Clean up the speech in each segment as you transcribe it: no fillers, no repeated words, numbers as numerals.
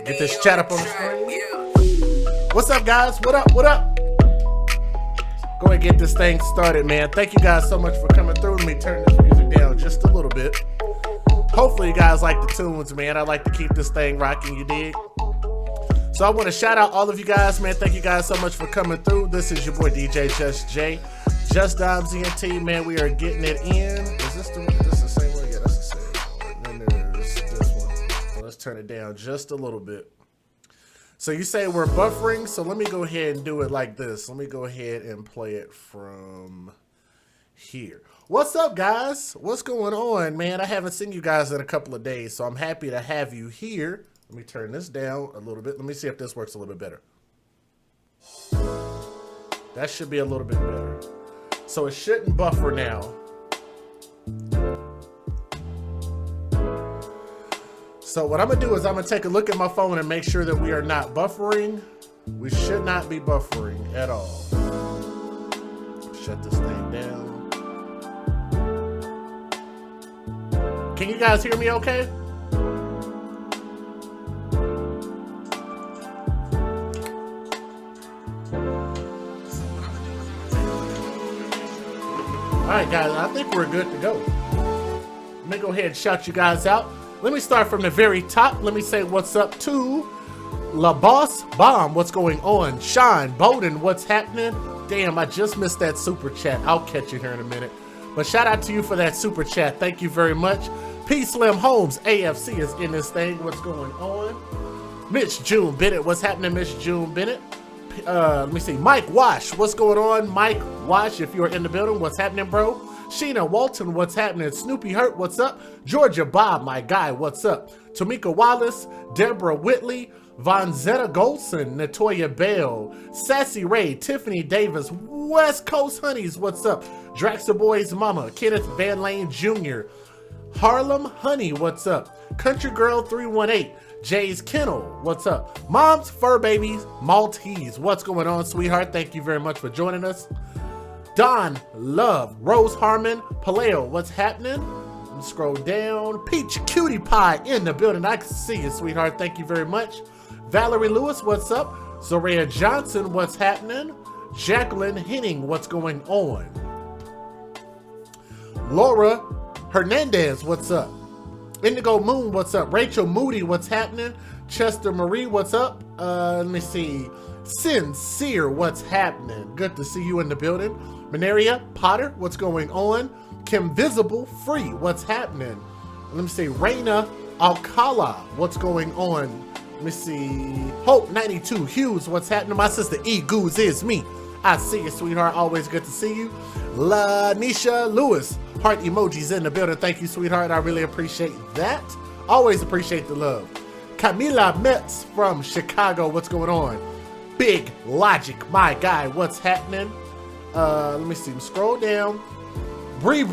Get this chat up on the screen. What's up, guys? What up? What up? Go ahead and get this thing started, man. Thank you guys so much for coming through. Let me turn this music down just a little bit. Hopefully you guys like the tunes, man. I like to keep this thing rocking, you dig? So I want to shout out all of you guys, man. Thank you guys so much for coming through. This is your boy DJ Just Jay, Just Dom ZNT, man. We are getting it in. Is this the same one? Yeah, that's the same. And then there's this one. Let's turn it down just a little bit. So you say we're buffering, so let me go ahead and do it like this. Let me go ahead and play it from here. What's up, guys? What's going on, man? I haven't seen you guys in a couple of days, so I'm happy to have you here. Let me turn this down a little bit. Let me see if this works a little bit better. That should be a little bit better. So it shouldn't buffer now. So what I'm going to do is I'm going to take a look at my phone and make sure that we are not buffering. We should not be buffering at all. Shut this thing down. Can you guys hear me okay? All right, guys, I think we're good to go. Let me go ahead and shout you guys out. Let me start from the very top. Let me say what's up to La Boss Bomb. What's going on? Sean Bowden, what's happening? Damn, I just missed that super chat. I'll catch you here in a minute. But shout out to you for that super chat. Thank you very much. P. Slim Holmes, AFC is in this thing. What's going on? Mitch June Bennett, what's happening, Mitch June Bennett? Let me see. Mike Wash, what's going on? Mike Wash, if you're in the building, what's happening, bro? Sheena Walton, what's happening? Snoopy Hurt, what's up? Georgia Bob, my guy, what's up? Tamika Wallace, Deborah Whitley, Vonzetta Goldson, Natoya Bell, Sassy Ray, Tiffany Davis, West Coast Honeys, what's up? Draxter Boy's mama, Kenneth Van Lane Jr., Harlem Honey, what's up? Country Girl 318, Jay's Kennel, what's up? Mom's Fur Babies, Maltese, what's going on, sweetheart? Thank you very much for joining us. Don Love, Rose Harmon, Paleo, what's happening? Let me scroll down. Peach Cutie Pie in the building. I can see you, sweetheart. Thank you very much. Valerie Lewis, what's up? Sharena Johnson, what's happening? Jacqueline Henning, what's going on? Laura Hernandez, what's up? Indigo Moon, what's up? Rachel Moody, what's happening? Chester Marie, what's up? Let me see. Sincere, what's happening? Good to see you in the building. Mineria Potter, what's going on? Kim Visible Free, what's happening? Let me see. Raina Alcala, what's going on? Let me see. Hope 92 Hughes, what's happening? My sister E Goose is me. I see you, sweetheart. Always good to see you. Lanisha Lewis, heart emojis in the building. Thank you, sweetheart. I really appreciate that. Always appreciate the love. Camila Metz from Chicago, what's going on? Big Logic, my guy, what's happening? Let me see. Scroll down. Bree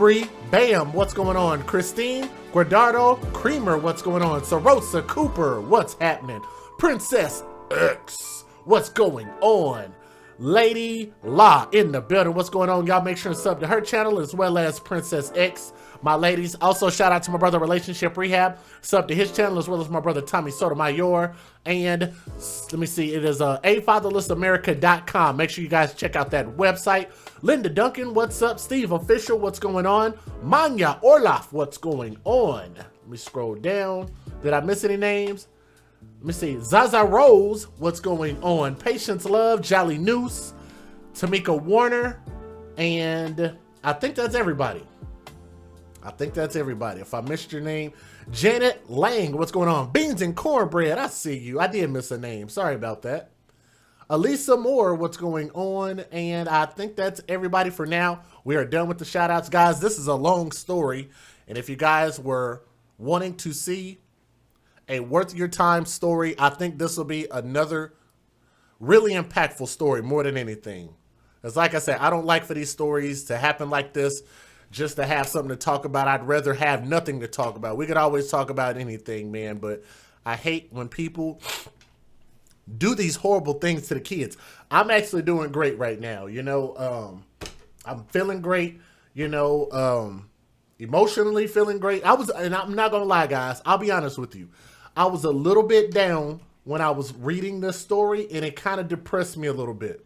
Bam, what's going on? Christine Guardado Creamer, what's going on? Sarosa Cooper, what's happening? Princess X, what's going on? Lady La in the building. What's going on? Y'all make sure to sub to her channel as well as Princess X, my ladies. Also, shout out to my brother Relationship Rehab. Sub to his channel as well as my brother Tommy Sotomayor. And let me see, it is afatherlessamerica.com. Make sure you guys check out that website. Linda Duncan, what's up? Steve Official, what's going on? Manya Orloff, what's going on? Let me scroll down. Did I miss any names? Let me see. Zaza Rose, what's going on? Patience Love, Jolly Noose, Tamika Warner, and I think that's everybody. If I missed your name, Janet Lang, what's going on? Beans and Cornbread, I see you. I did miss a name. Sorry about that. Elisa Moore, what's going on? And I think that's everybody for now. We are done with the shout outs, guys. This is a long story. And if you guys were wanting to see a worth your time story, I think this will be another really impactful story more than anything. Because like I said, I don't like for these stories to happen like this just to have something to talk about. I'd rather have nothing to talk about. We could always talk about anything, man, but I hate when people do these horrible things to the kids. I'm actually doing great right now. You know, I'm feeling great, you know, emotionally feeling great. And I'm not going to lie, guys. I'll be honest with you. I was a little bit down when I was reading this story, and it kind of depressed me a little bit.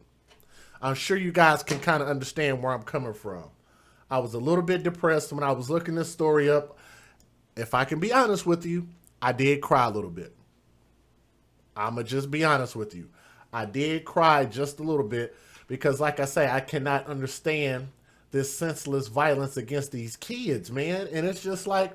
I'm sure you guys can kind of understand where I'm coming from. I was a little bit depressed when I was looking this story up. If I can be honest with you, I did cry a little bit. I'm going to just be honest with you. I did cry just a little bit because, like I say, I cannot understand this senseless violence against these kids, man. And it's just like,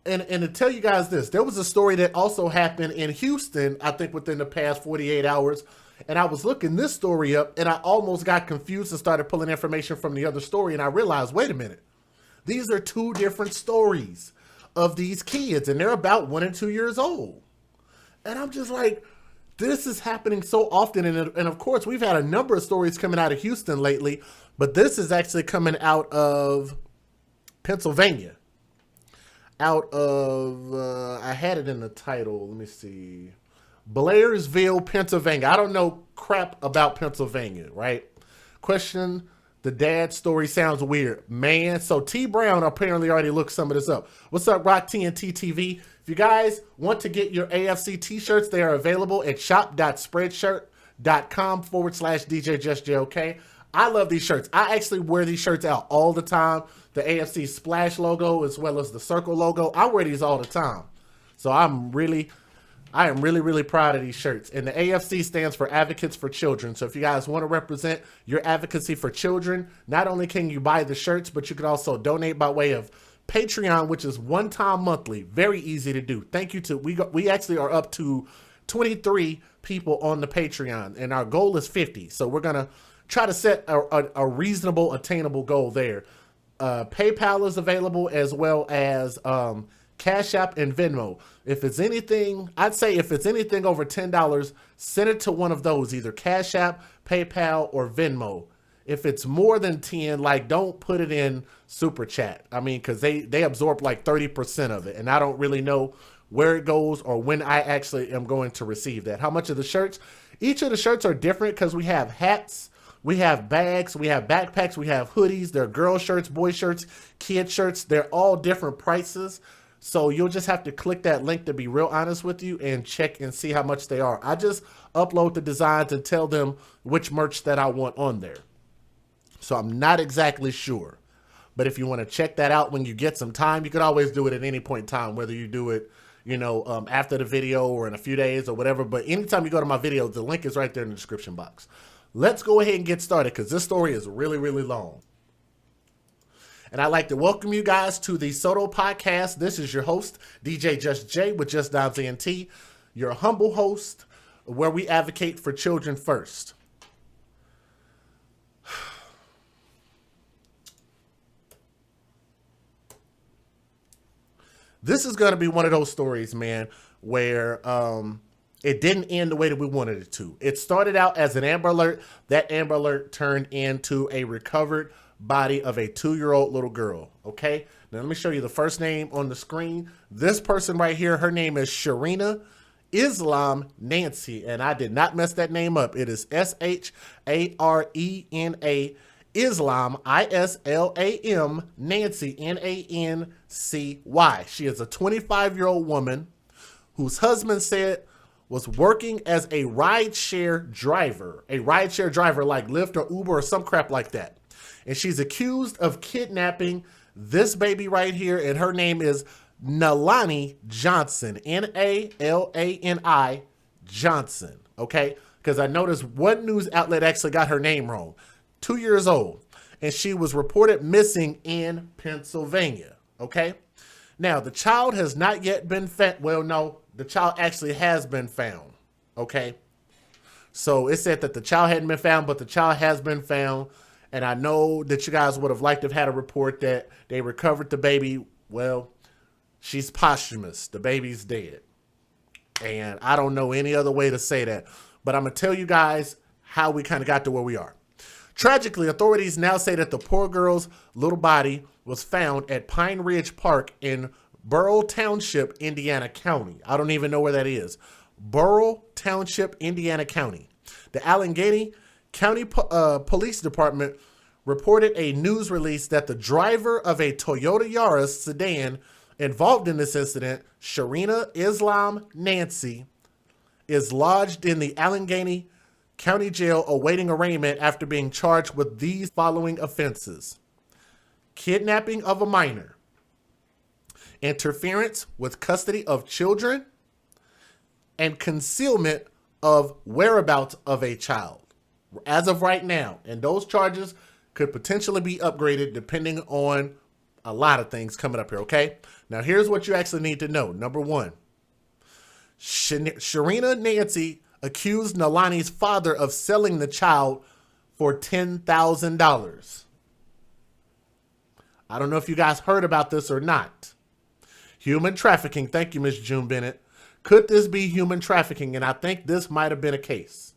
and to tell you guys this, there was a story that also happened in Houston, I think within the past 48 hours. And I was looking this story up and I almost got confused and started pulling information from the other story. And I realized, wait a minute, these are two different stories of these kids and they're about 1 and 2 years old. And I'm just like, this is happening so often. And of course, we've had a number of stories coming out of Houston lately, but this is actually coming out of Pennsylvania. Out of, I had it in the title. Let me see. Blairsville, Pennsylvania. I don't know crap about Pennsylvania, right? Question, the dad story sounds weird. Man, so T Brown apparently already looked some of this up. What's up, Rock TNT TV? If you guys want to get your AFC t-shirts, they are available at shop.spreadshirt.com/DJJustJayOK. I love these shirts. I actually wear these shirts out all the time. The AFC Splash logo as well as the Circle logo. I wear these all the time. So I am really proud of these shirts. And the AFC stands for Advocates for Children. So if you guys want to represent your advocacy for children, not only can you buy the shirts, but you can also donate by way of Patreon, which is one-time monthly. Very easy to do. Thank you to, we actually are up to 23 people on the Patreon, and our goal is 50. So we're going to try to set a reasonable, attainable goal there. PayPal is available as well as Cash App and Venmo. If it's anything, I'd say if it's anything over $10, send it to one of those, either Cash App, PayPal, or Venmo. If it's more than 10, like, don't put it in Super Chat. I mean, because they absorb like 30% of it, and I don't really know where it goes or when I actually am going to receive that. How much of the shirts? Each of the shirts are different because we have hats, we have bags, we have backpacks, we have hoodies. They're girl shirts, boy shirts, kid shirts. They're all different prices. So you'll just have to click that link, to be real honest with you, and check and see how much they are. I just upload the designs and tell them which merch that I want on there. So I'm not exactly sure. But if you want to check that out when you get some time, you can always do it at any point in time, whether you do it, you know, after the video or in a few days or whatever. But anytime you go to my video, the link is right there in the description box. Let's go ahead and get started because this story is really, really long. And I'd like to welcome you guys to the Soto Podcast. This is your host, DJ Just Jay with Just Dimes ENT, your humble host, where we advocate for children first. This is going to be one of those stories, man, where it didn't end the way that we wanted it to. It started out as an Amber Alert. That Amber Alert turned into a recovered body of a 2-year-old little girl. Okay, now let me show you the first name on the screen. This person right here, her name is Sharena Nancy, and I did not mess that name up. It is Sharena Islam, Islam, Nancy, Nancy. She is a 25-year-old woman whose husband said was working as a rideshare driver like Lyft or Uber or some crap like that. And she's accused of kidnapping this baby right here, and her name is Nalani Johnson, Nalani Johnson, okay? Because I noticed one news outlet actually got her name wrong. 2 years old, and she was reported missing in Pennsylvania, okay? Now, the child has not yet been found. Well, no, the child actually has been found, okay? So it said that the child hadn't been found, but the child has been found. And I know that you guys would have liked to have had a report that they recovered the baby. Well, she's posthumous. The baby's dead. And I don't know any other way to say that. But I'm going to tell you guys how we kind of got to where we are. Tragically, authorities now say that the poor girl's little body was found at Pine Ridge Park in Burrell Township, Indiana County. I don't even know where that is. Burrell Township, Indiana County. The Allegheny County Police Department reported a news release that the driver of a Toyota Yaris sedan Involved in this incident, Sharena Nancy is lodged in the Allegheny County Jail awaiting arraignment after being charged with these following offenses: kidnapping of a minor, interference with custody of children, and concealment of whereabouts of a child. As of right now, and those charges could potentially be upgraded depending on a lot of things coming up here, okay? Now, here's what you actually need to know. Number one, Sharena Nancy accused Nalani's father of selling the child for $10,000. I don't know if you guys heard about this or not. Human trafficking. Thank you, Miss June Bennett. Could this be human trafficking? And I think this might have been a case.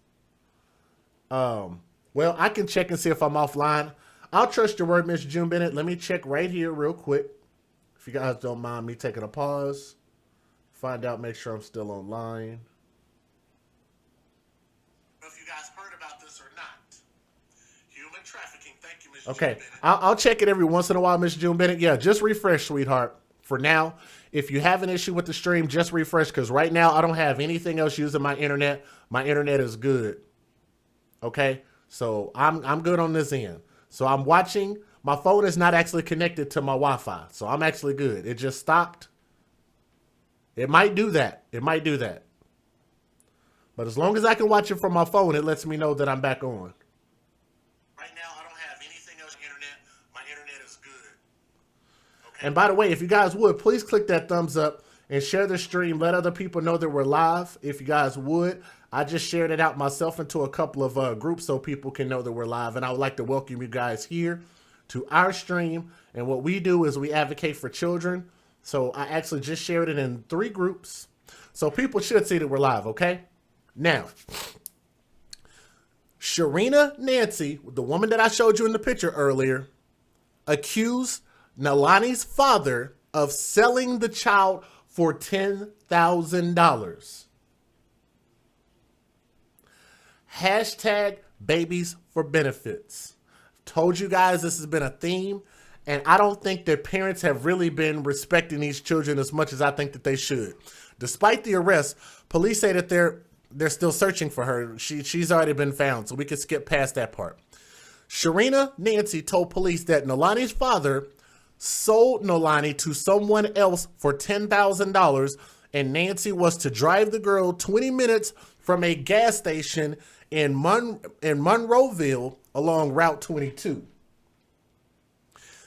Well, I can check and see if I'm offline. I'll trust your word, Miss June Bennett. Let me check right here real quick. If you guys don't mind me taking a pause. Find out, make sure I'm still online. If you guys heard about this or not. Human trafficking. Thank you, Miss June Bennett. I'll check it every once in a while, Miss June Bennett. Yeah, just refresh, sweetheart. For now, if you have an issue with the stream, just refresh, because right now I don't have anything else using my internet. My internet is good. Okay? So I'm good on this end. So I'm watching. My phone is not actually connected to my Wi-Fi. So I'm actually good. It just stopped. It might do that. It might do that. But as long as I can watch it from my phone, it lets me know that I'm back on. Right now, I don't have anything else on the internet. My internet is good. Okay. And by the way, if you guys would, please click that thumbs up and share the stream. Let other people know that we're live. If you guys would. I just shared it out myself into a couple of groups so people can know that we're live. And I would like to welcome you guys here to our stream. And what we do is we advocate for children. So I actually just shared it in 3 groups. So people should see that we're live, okay? Now, Sharena Nancy, the woman that I showed you in the picture earlier, accused Nalani's father of selling the child for $10,000. Hashtag babies for benefits. Told you guys this has been a theme, and I don't think that parents have really been respecting these children as much as I think that they should. Despite the arrest, police say that they're still searching for her. She's already been found, so we can skip past that part. Sharena Nancy told police that Nalani's father sold Nalani to someone else for $10,000, and Nancy was to drive the girl 20 minutes from a gas station in Monroeville along Route 22.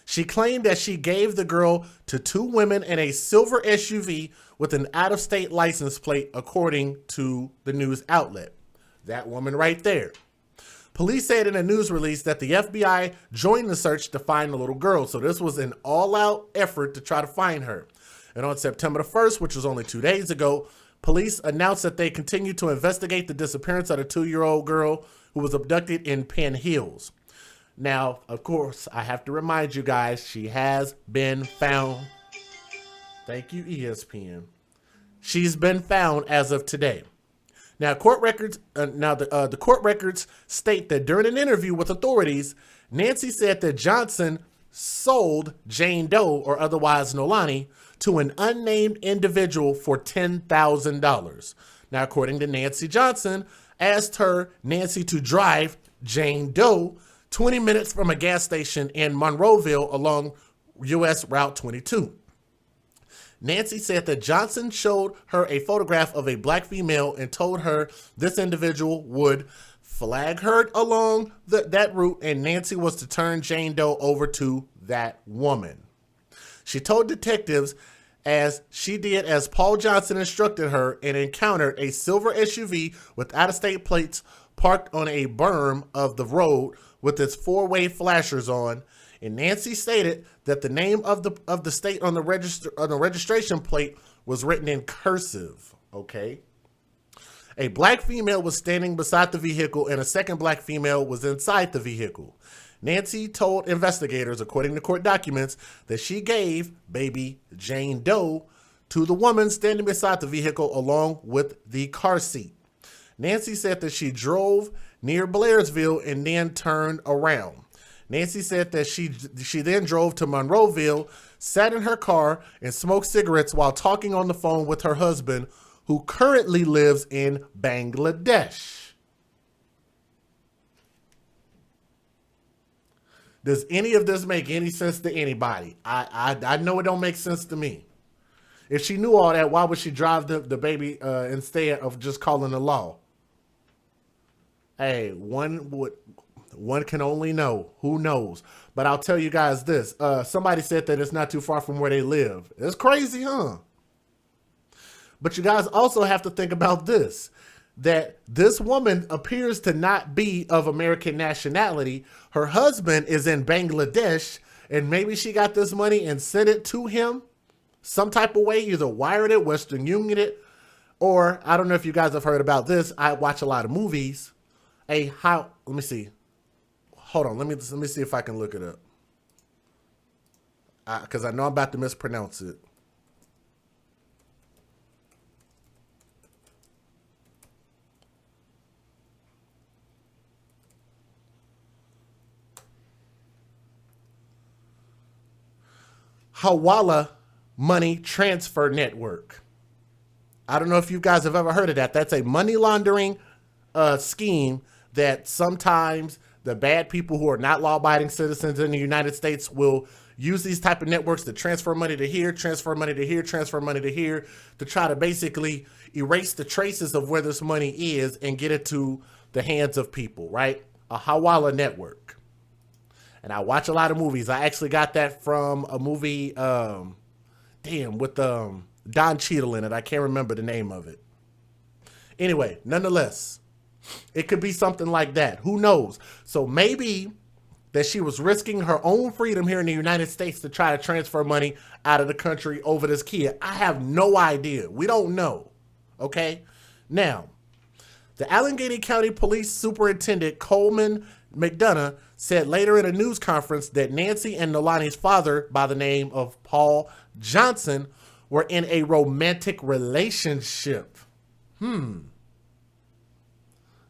She claimed that she gave the girl to 2 women in a silver SUV with an out-of-state license plate, according to the news outlet. That woman right there. Police said in a news release that the FBI joined the search to find the little girl. So this was an all-out effort to try to find her. And on September the 1st, which was only 2 days ago, police announced that they continued to investigate the disappearance of the 2-year-old girl who was abducted in Penn Hills. Now, of course, I have to remind you guys, she has been found. Thank you, ESPN. She's been found as of today. Now, court records. The court records state that during an interview with authorities, Nancy said that Johnson sold Jane Doe, or otherwise Nalani, to an unnamed individual for $10,000. Now, according to Nancy Johnson, asked Nancy to drive Jane Doe 20 minutes from a gas station in Monroeville along U.S. Route 22. Nancy said that Johnson showed her a photograph of a black female and told her this individual would flag her along that route, and Nancy was to turn Jane Doe over to that woman. She told detectives as she did as Paul Johnson instructed her and encountered a silver SUV with out-of-state plates parked on a berm of the road with its 4-way flashers on. And Nancy stated that the name of the state on the registration plate was written in cursive. Okay. A black female was standing beside the vehicle and a second black female was inside the vehicle. Nancy told investigators, according to court documents, that she gave baby Jane Doe to the woman standing beside the vehicle along with the car seat. Nancy said that she drove near Blairsville and then turned around. Nancy said that she then drove to Monroeville, sat in her car, and smoked cigarettes while talking on the phone with her husband, who currently lives in Bangladesh. Does any of this make any sense to anybody? I know it don't make sense to me. If she knew all that, why would she drive the baby instead of just calling the law? Hey, one can only know. Who knows? But I'll tell you guys this. Somebody said that it's not too far from where they live. It's crazy, huh? But you guys also have to think about this. That this woman appears to not be of American nationality. Her husband is in Bangladesh, and maybe she got this money and sent it to him some type of way, either wired it, Western Union it, or I don't know if you guys have heard about this. I watch a lot of movies. Let me see. Hold on, let me see if I can look it up. Because I know I'm about to mispronounce it. Hawala Money Transfer Network. I don't know if you guys have ever heard of that. That's a money laundering scheme that sometimes the bad people who are not law-abiding citizens in the United States will use these type of networks to transfer money to here, transfer money to here, transfer money to here, to try to basically erase the traces of where this money is and get it to the hands of people, right? A Hawala network. And I watch a lot of movies. I actually got that from a movie, with Don Cheadle in it. I can't remember the name of it. Anyway, nonetheless, it could be something like that. Who knows? So maybe that she was risking her own freedom here in the United States to try to transfer money out of the country over this kid. I have no idea. We don't know. Okay? Now, the Allegheny County Police Superintendent Coleman McDonough said later in a news conference that Nancy and Nalani's father, by the name of Paul Johnson, were in a romantic relationship. Did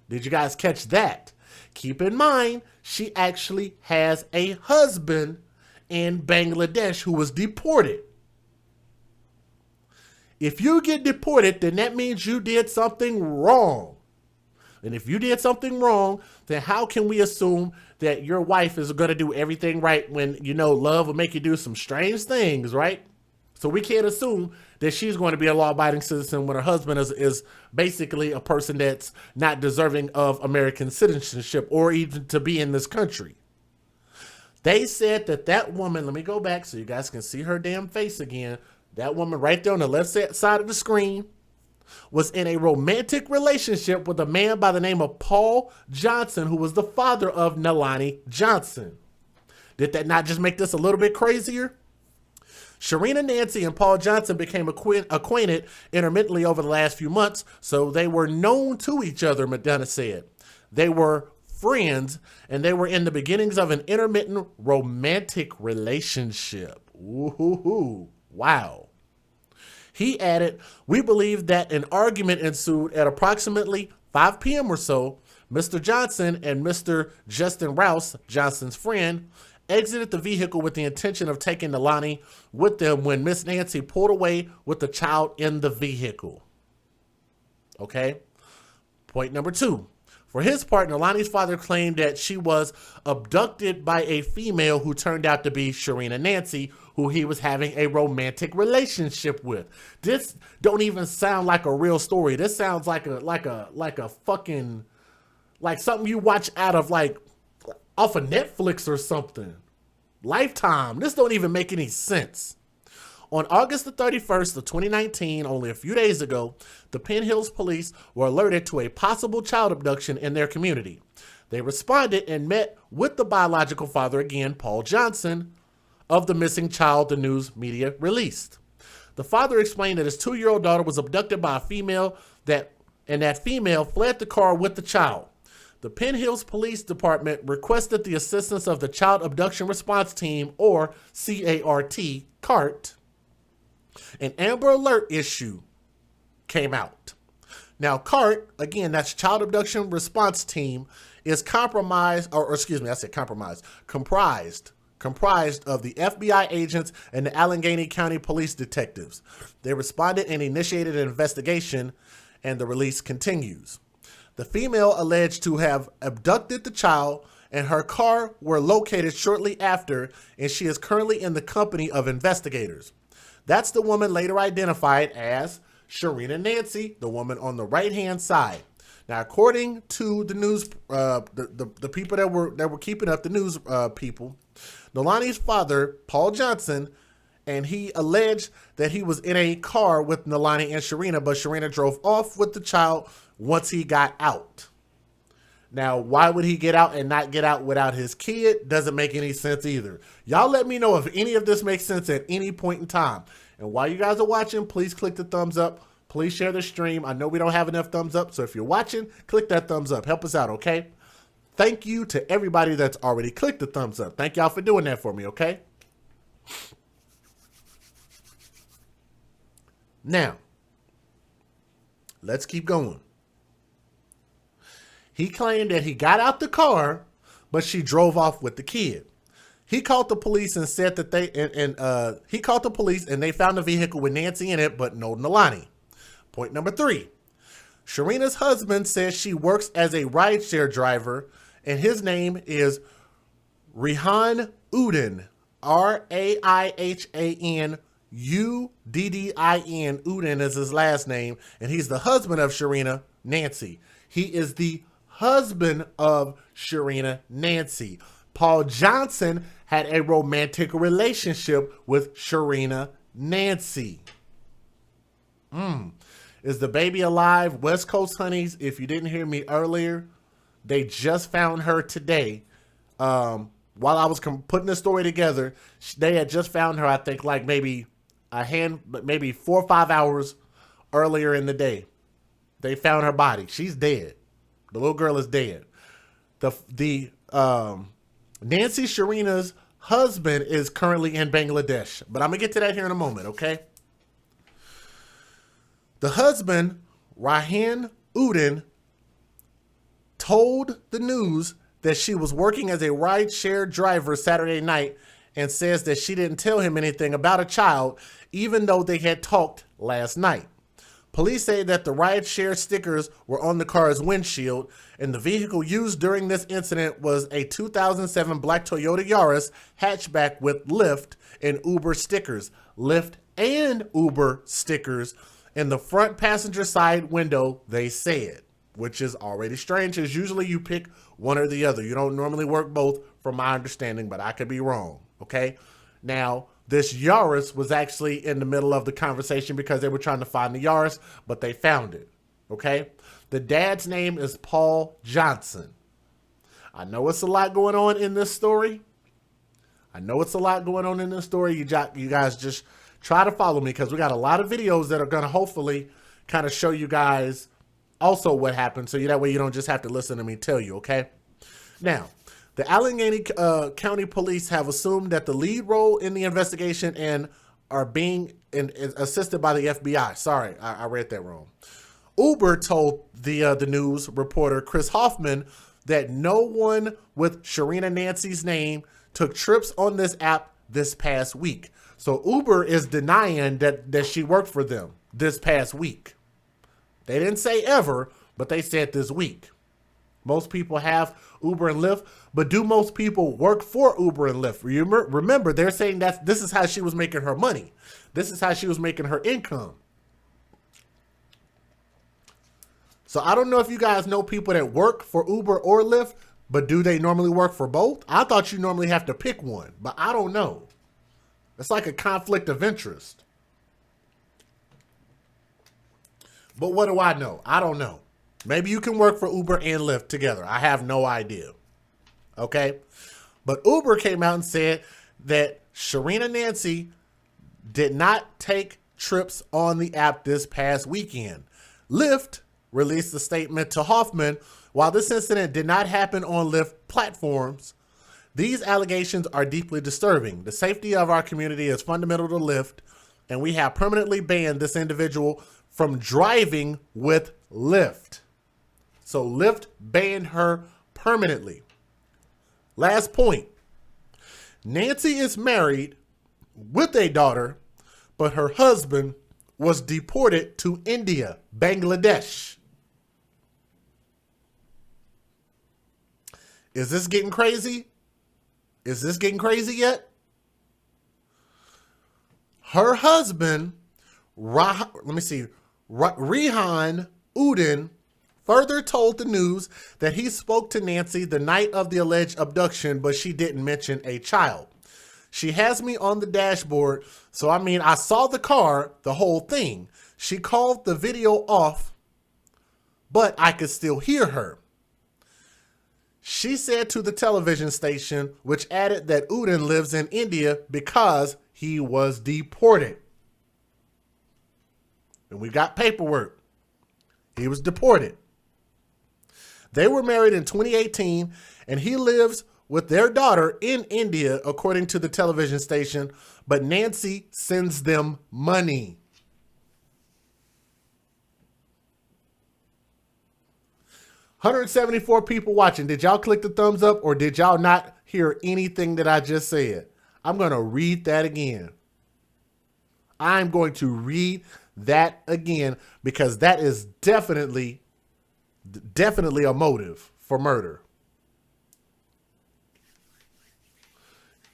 you guys catch that? Keep in mind, she actually has a husband in Bangladesh who was deported. If you get deported, then that means you did something wrong. And if you did something wrong, then how can we assume that your wife is going to do everything right when, love will make you do some strange things, right? So we can't assume that she's going to be a law-abiding citizen when her husband is basically a person that's not deserving of American citizenship or even to be in this country. They said that woman, let me go back so you guys can see her damn face again. That woman right there on the left side of the screen was in a romantic relationship with a man by the name of Paul Johnson, who was the father of Nalani Johnson. Did that not just make this a little bit crazier? Sharena Nancy and Paul Johnson became acquainted intermittently over the last few months, so they were known to each other, McDonough said. They were friends, and they were in the beginnings of an intermittent romantic relationship. Ooh, wow. He added, "We believe that an argument ensued at approximately 5 p.m. or so. Mr. Johnson and Mr. Justin Rouse, Johnson's friend, exited the vehicle with the intention of taking Nalani with them when Miss Nancy pulled away with the child in the vehicle." Okay. Point number 2. For his part, Nalani's father claimed that she was abducted by a female who turned out to be Sharena Nancy, who he was having a romantic relationship with. This don't even sound like a real story. This sounds like a fucking, like something you watch out of off of Netflix or something. Lifetime. This don't even make any sense. On August the 31st of 2019, only a few days ago, the Penn Hills police were alerted to a possible child abduction in their community. They responded and met with the biological father again, Paul Johnson, of the missing child, the news media released. The father explained that his 2-year-old daughter was abducted by a female and that female fled the car with the child. The Penn Hills Police Department requested the assistance of the Child Abduction Response Team, or CART. An Amber Alert issue came out. Now, CART, again, that's Child Abduction Response Team, is compromised, or excuse me, I said compromised, comprised of the FBI agents and the Allegheny County Police detectives. They responded and initiated an investigation, and the release continues. The female alleged to have abducted the child and her car were located shortly after, and she is currently in the company of investigators. That's the woman later identified as Sharena Nancy, the woman on the right-hand side. Now, according to the news, the people that were keeping up, the news people, Nalani's father, Paul Johnson, and he alleged that he was in a car with Nalani and Sharena, but Sharena drove off with the child once he got out. Now, why would he get out and not get out without his kid? Doesn't make any sense either. Y'all let me know if any of this makes sense at any point in time. And while you guys are watching, please click the thumbs up. Please share the stream. I know we don't have enough thumbs up, so if you're watching, click that thumbs up. Help us out, okay? Thank you to everybody that's already clicked the thumbs up. Thank y'all for doing that for me, okay? Now, let's keep going. He claimed that he got out the car, but she drove off with the kid. He called the police and said that he called the police and they found a vehicle with Nancy in it, but no Nalani. Point number 3. Sharena's husband says she works as a rideshare driver, and his name is Rihan Uddin, Raihan Uddin. Uddin is his last name, and he's the husband of Sharena Nancy. He is the husband of Sharena Nancy. Paul Johnson had a romantic relationship with Sharena Nancy. Is the baby alive? West Coast honeys, if you didn't hear me earlier, they just found her today. While I was putting the story together, they had just found her, I think, like maybe 4 or 5 hours earlier in the day. They found her body. She's dead. The little girl is dead. Nancy Sharena's husband is currently in Bangladesh, but I'm gonna get to that here in a moment, okay? The husband, Rihan Uddin, told the news that she was working as a rideshare driver Saturday night and says that she didn't tell him anything about a child, even though they had talked last night. Police say that the rideshare stickers were on the car's windshield, and the vehicle used during this incident was a 2007 black Toyota Yaris hatchback with Lyft and Uber stickers. Lyft and Uber stickers in the front passenger side window, they said, which is already strange, as usually you pick one or the other. You don't normally work both, from my understanding, but I could be wrong, okay? Now, this Yaris was actually in the middle of the conversation because they were trying to find the Yaris, but they found it, okay? The dad's name is Paul Johnson. I know it's a lot going on in this story. You guys just try to follow me because we got a lot of videos that are going to hopefully kind of show you guys also what happened, so that way you don't just have to listen to me tell you, okay? Now, the Allegheny County Police have assumed that the lead role in the investigation and are being assisted by the FBI. Sorry, I read that wrong. Uber told the news reporter Chris Hoffman that no one with Sharena Nancy's name took trips on this app this past week. So Uber is denying that she worked for them this past week. They didn't say ever, but they said this week. Most people have Uber and Lyft, but do most people work for Uber and Lyft? Remember, they're saying that this is how she was making her money. This is how she was making her income. So I don't know if you guys know people that work for Uber or Lyft, but do they normally work for both? I thought you normally have to pick one, but I don't know. It's like a conflict of interest. But what do I know? I don't know. Maybe you can work for Uber and Lyft together. I have no idea. Okay? But Uber came out and said that Sharena Nancy did not take trips on the app this past weekend. Lyft released a statement to Hoffman. While this incident did not happen on Lyft platforms, these allegations are deeply disturbing. The safety of our community is fundamental to Lyft, and we have permanently banned this individual from driving with Lyft. So Lyft banned her permanently. Last point. Nancy is married with a daughter, but her husband was deported to India, Bangladesh. Is this getting crazy? Is this getting crazy yet? Her husband, Rehan Udin, further told the news that he spoke to Nancy the night of the alleged abduction, but she didn't mention a child. She has me on the dashboard, so I saw the car, the whole thing. She called the video off, but I could still hear her. She said to the television station, which added that Udin lives in India because he was deported. And we got paperwork. He was deported. They were married in 2018, and he lives with their daughter in India, according to the television station, but Nancy sends them money. $174 people watching. Did y'all click the thumbs up, or did y'all not hear anything that I just said? I'm going to read that again. I'm going to read that again because that is definitely a motive for murder.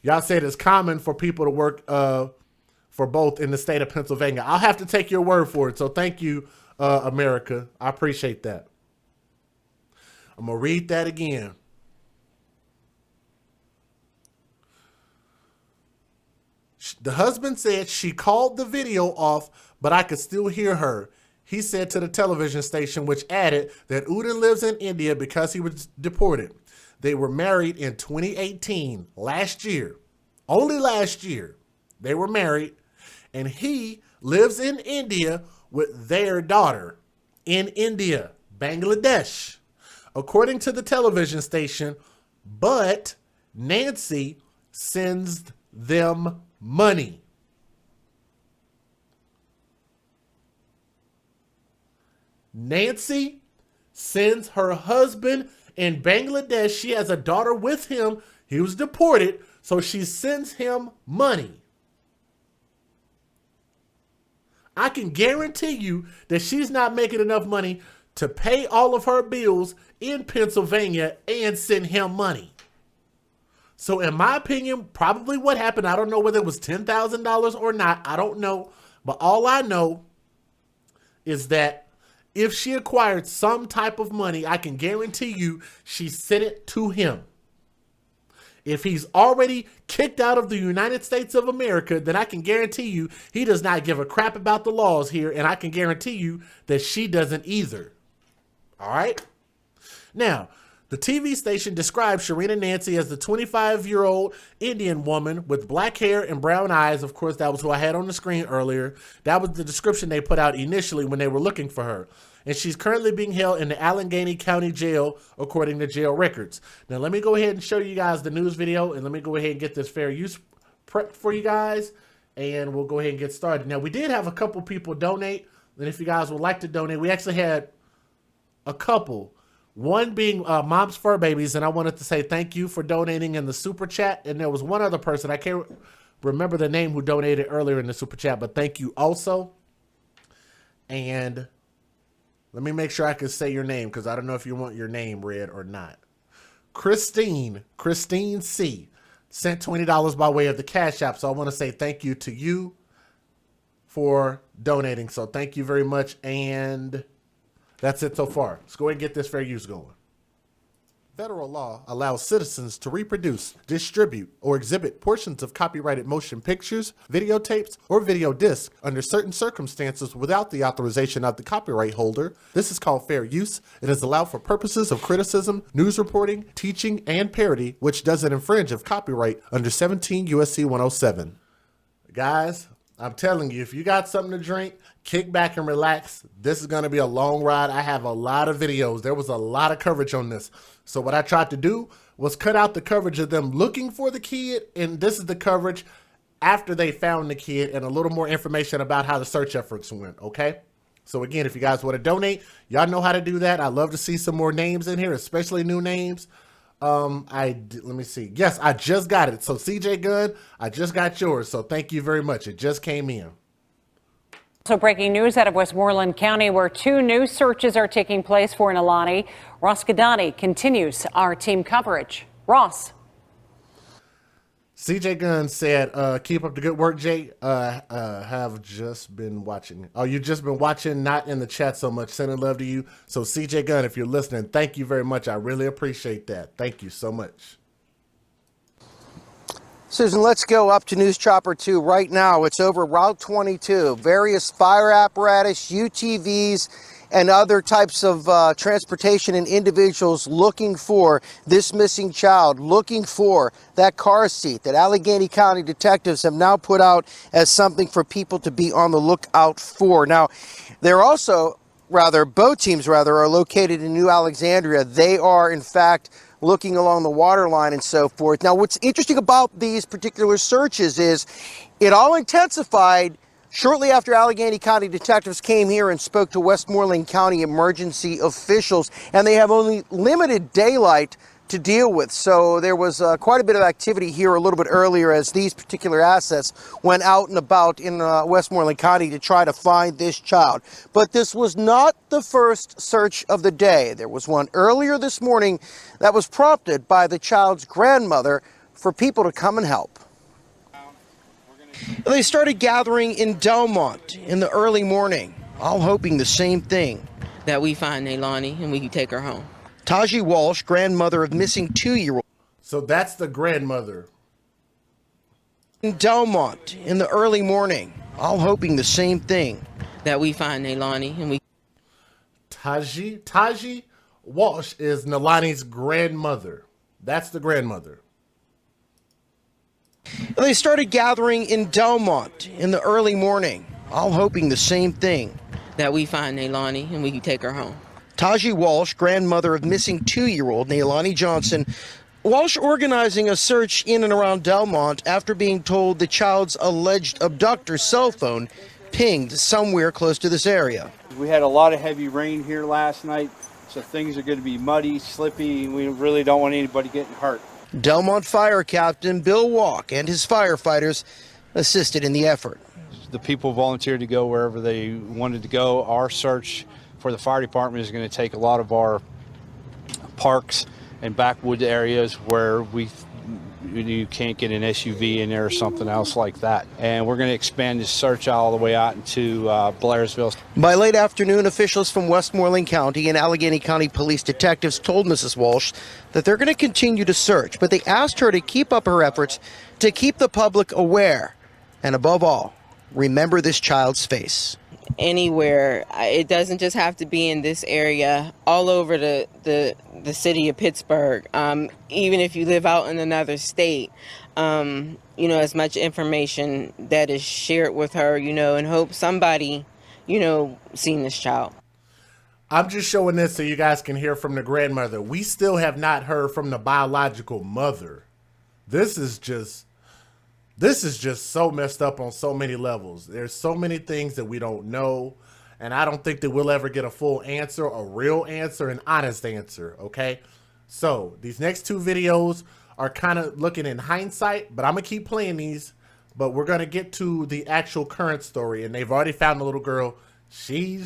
Y'all said it's common for people to work for both in the state of Pennsylvania. I'll have to take your word for it. So thank you, America. I appreciate that. I'm going to read that again. The husband said she called the video off, but I could still hear her. He said to the television station, which added that Udin lives in India because he was deported. They were married in 2018, last year. Only last year. They were married, and he lives in India with their daughter in India, Bangladesh, according to the television station, but Nancy sends them money. Nancy sends her husband in Bangladesh. She has a daughter with him. He was deported, so she sends him money. I can guarantee you that she's not making enough money to pay all of her bills in Pennsylvania and send him money. So in my opinion, probably what happened, I don't know whether it was $10,000 or not. I don't know. But all I know is that if she acquired some type of money, I can guarantee you she sent it to him. If he's already kicked out of the United States of America, then I can guarantee you he does not give a crap about the laws here, and I can guarantee you that she doesn't either. All right? Now, the TV station described Sharena Nancy as the 25-year-old Indian woman with black hair and brown eyes. Of course, that was who I had on the screen earlier. That was the description they put out initially when they were looking for her. And she's currently being held in the Allegheny County Jail, according to jail records. Now, let me go ahead and show you guys the news video, and let me go ahead and get this fair use prepped for you guys, and we'll go ahead and get started. Now, we did have a couple people donate, and if you guys would like to donate, we actually had a couple. One being Mom's Fur Babies, and I wanted to say thank you for donating in the super chat. And there was one other person, I can't remember the name, who donated earlier in the super chat, but thank you also. And let me make sure I can say your name, because I don't know if you want your name read or not. Christine C. sent $20 by way of the Cash App. So I want to say thank you to you for donating. So thank you very much. And that's it so far. Let's go ahead and get this fair use going. Federal law allows citizens to reproduce, distribute, or exhibit portions of copyrighted motion pictures, videotapes, or video discs under certain circumstances without the authorization of the copyright holder. This is called fair use. It is allowed for purposes of criticism, news reporting, teaching, and parody, which doesn't infringe of copyright under 17 U.S.C. 107. Guys, I'm telling you, if you got something to drink, kick back and relax. This is going to be a long ride. I have a lot of videos. There was a lot of coverage on this. So what I tried to do was cut out the coverage of them looking for the kid, and this is the coverage after they found the kid and a little more information about how the search efforts went, okay? So again, if you guys want to donate, y'all know how to do that. I love to see some more names in here, especially new names. Let me see. Yes, I just got it. So CJ Gunn, I just got yours. So thank you very much. It just came in. So breaking news out of Westmoreland County, where 2 new searches are taking place for Nalani. Ross Gadani continues our team coverage. Ross. CJ Gunn said, keep up the good work, Jay. Have just been watching. Oh, you've just been watching, not in the chat so much. Sending love to you. So CJ Gunn, if you're listening, thank you very much. I really appreciate that. Thank you so much. Susan, let's go up to News Chopper 2 right now. It's over Route 22. Various fire apparatus, UTVs, and other types of transportation and individuals looking for this missing child, looking for that car seat that Allegheny County detectives have now put out as something for people to be on the lookout for. Now, they're also, both teams are located in New Alexandria. They are, in fact, looking along the water line and so forth. Now, what's interesting about these particular searches is it all intensified shortly after Allegheny County detectives came here and spoke to Westmoreland County emergency officials, and they have only limited daylight to deal with. So there was quite a bit of activity here a little bit earlier as these particular assets went out and about in Westmoreland County to try to find this child. But this was not the first search of the day. There was one earlier this morning that was prompted by the child's grandmother for people to come and help. They started gathering in Delmont in the early morning, all hoping the same thing. That we find Nalani and we can take her home. Taji Walsh, grandmother of missing 2-year-old. So that's the grandmother. In Delmont in the early morning, all hoping the same thing. That we find Nalani and we... Taji Walsh is Nalani's grandmother. That's the grandmother. They started gathering in Delmont in the early morning, all hoping the same thing. That we find Nalani and we can take her home. Taji Walsh, grandmother of missing 2-year-old Nalani Johnson. Walsh organizing a search in and around Delmont after being told the child's alleged abductor's cell phone pinged somewhere close to this area. We had a lot of heavy rain here last night, so things are going to be muddy, slippy, and we really don't want anybody getting hurt. Delmont Fire Captain Bill Walk and his firefighters assisted in the effort. The people volunteered to go wherever they wanted to go. Our search for the fire department is going to take a lot of our parks and backwood areas where you can't get an SUV in there or something else like that. And we're going to expand this search all the way out into Blairsville. By late afternoon, officials from Westmoreland County and Allegheny County police detectives told Mrs. Walsh that they're going to continue to search, but they asked her to keep up her efforts to keep the public aware. And above all, remember this child's face. Anywhere. It doesn't just have to be in this area. All over the city of Pittsburgh. Even if you live out in another state, as much information that is shared with her, and hope somebody, seen this child. I'm just showing this so you guys can hear from the grandmother. We still have not heard from the biological mother. This is just so messed up on so many levels. There's so many things that we don't know, and I don't think that we'll ever get a full answer, a real answer, an honest answer, okay? So these next 2 videos are kind of looking in hindsight, but I'm going to keep playing these, but we're going to get to the actual current story, and they've already found the little girl. She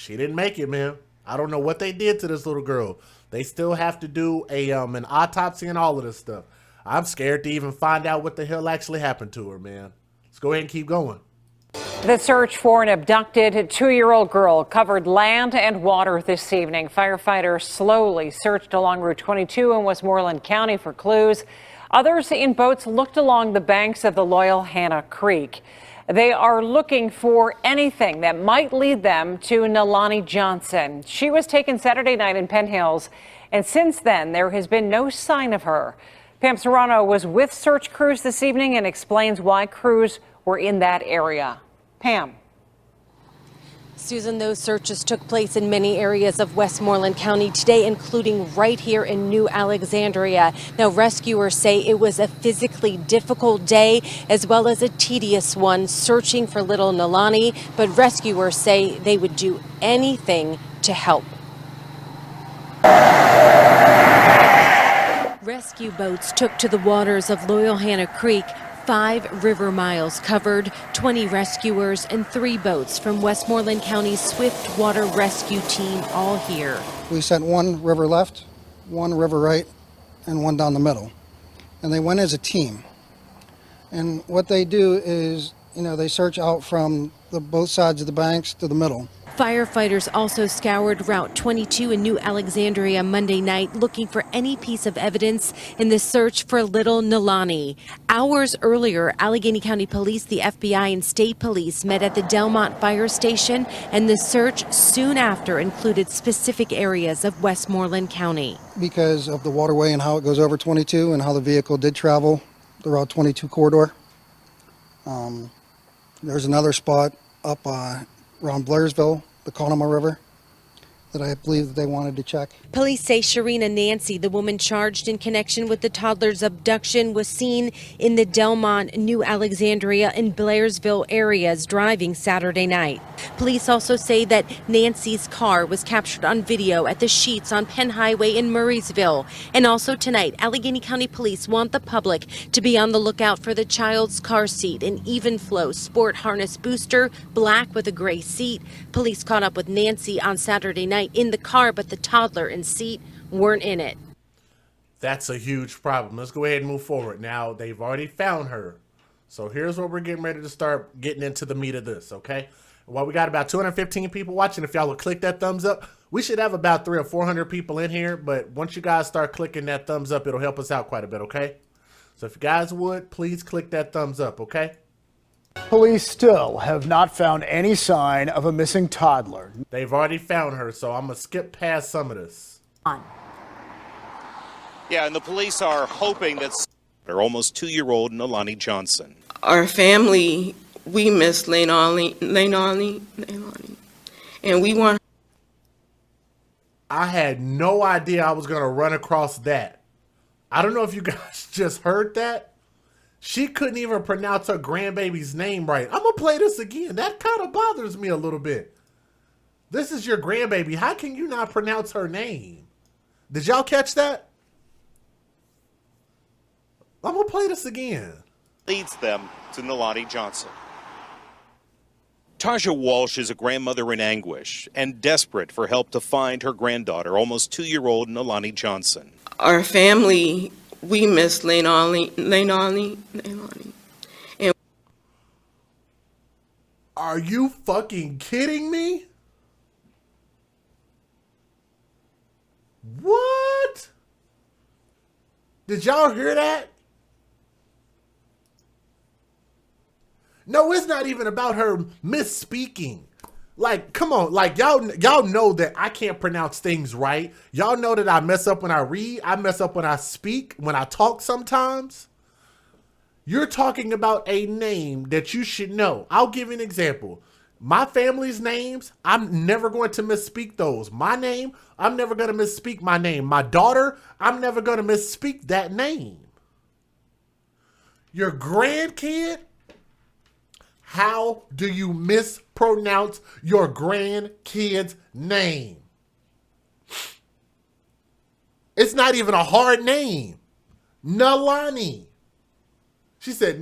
didn't make it, man. I don't know what they did to this little girl. They still have to do an autopsy and all of this stuff. I'm scared to even find out what the hell actually happened to her, man. Let's go ahead and keep going. The search for an abducted 2-year-old girl covered land and water this evening. Firefighters slowly searched along Route 22 in Westmoreland County for clues. Others in boats looked along the banks of the Loyal Hannah Creek. They are looking for anything that might lead them to Nalani Johnson. She was taken Saturday night in Penn Hills, and since then there has been no sign of her. Pam Serrano was with search crews this evening and explains why crews were in that area. Pam. Susan, those searches took place in many areas of Westmoreland County today, including right here in New Alexandria. Now, rescuers say it was a physically difficult day as well as a tedious one searching for little Nalani, but rescuers say they would do anything to help. Rescue boats took to the waters of Loyalhanna Creek. 5 river miles covered, 20 rescuers and 3 boats from Westmoreland County's Swift Water Rescue Team all here. We sent 1 river left, 1 river right, and 1 down the middle. And they went as a team. And what they do is, they search out from both sides of the banks to the middle. Firefighters also scoured Route 22 in New Alexandria Monday night looking for any piece of evidence in the search for little Nalani. Hours earlier, Allegheny County Police, the FBI, and state police met at the Delmont Fire Station, and the search soon after included specific areas of Westmoreland County. Because of the waterway and how it goes over 22 and how the vehicle did travel the Route 22 corridor. There's another spot up around Blairsville, the Conemaugh River, that I believe that they wanted to check. Police say Sharena Nancy, the woman charged in connection with the toddler's abduction, was seen in the Delmont, New Alexandria, and Blairsville areas driving Saturday night. Police also say that Nancy's car was captured on video at the Sheets on Penn Highway in Murraysville. And also tonight, Allegheny County Police want the public to be on the lookout for the child's car seat, an even flow sport harness booster, black with a gray seat. Police caught up with Nancy on Saturday night in the car, but the toddler and seat weren't in it. That's a huge problem. Let's go ahead and move forward. Now, they've already found her. So here's where we're getting ready to start getting into the meat of this, okay? Well, we got about 215 people watching. If y'all will click that thumbs up, we should have about 300 or 400 people in here. But once you guys start clicking that thumbs up, it'll help us out quite a bit, okay? So if you guys would, please click that thumbs up, okay? Police still have not found any sign of a missing toddler. They've already found her, so I'm going to skip past some of this. Yeah, and the police are hoping that her almost 2-year-old Nalani Johnson. Our family, we miss Nalani, and we want. I had no idea I was going to run across that. I don't know if you guys just heard that. She couldn't even pronounce her grandbaby's name right. I'm going to play this again. That kind of bothers me a little bit. This is your grandbaby. How can you not pronounce her name? Did y'all catch that? I'm going to play this again. Leads them to Nalani Johnson. Taja Walsh is a grandmother in anguish and desperate for help to find her granddaughter, almost 2-year-old Nalani Johnson. Our family, we miss Nalani. And are you fucking kidding me? What? Did y'all hear that? No, it's not even about her misspeaking. Like, come on, like y'all know that I can't pronounce things right. Y'all know that I mess up when I read, I mess up when I speak, when I talk sometimes. You're talking about a name that you should know. I'll give you an example. My family's names, I'm never going to misspeak those. My name, I'm never going to misspeak my name. My daughter, I'm never going to misspeak that name. Your grandkid, how do you mispronounce your grandkid's name? It's not even a hard name. Nalani. She said,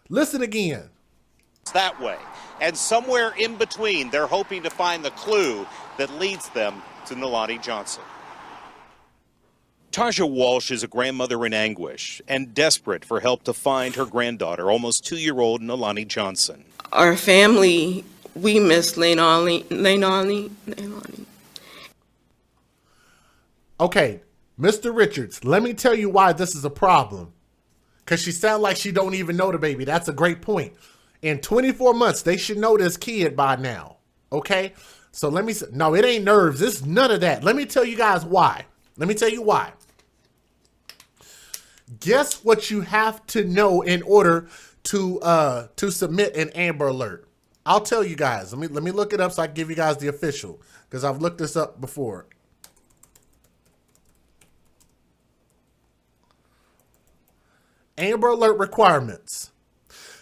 listen again. It's that way. And somewhere in between, they're hoping to find the clue that leads them to Nalani Johnson. Taja Walsh is a grandmother in anguish and desperate for help to find her granddaughter, almost 2-year-old Nalani Johnson. Our family, we miss Nalani. Okay, Mr. Richards, let me tell you why this is a problem. Because she sounds like she don't even know the baby. That's a great point. In 24 months, they should know this kid by now. Okay? So let me say, no, it ain't nerves. It's none of that. Let me tell you guys why. Let me tell you why. Guess what you have to know in order to submit an Amber Alert. I'll tell you guys. Let me look it up so I can give you guys the official, because I've looked this up before. Amber Alert requirements.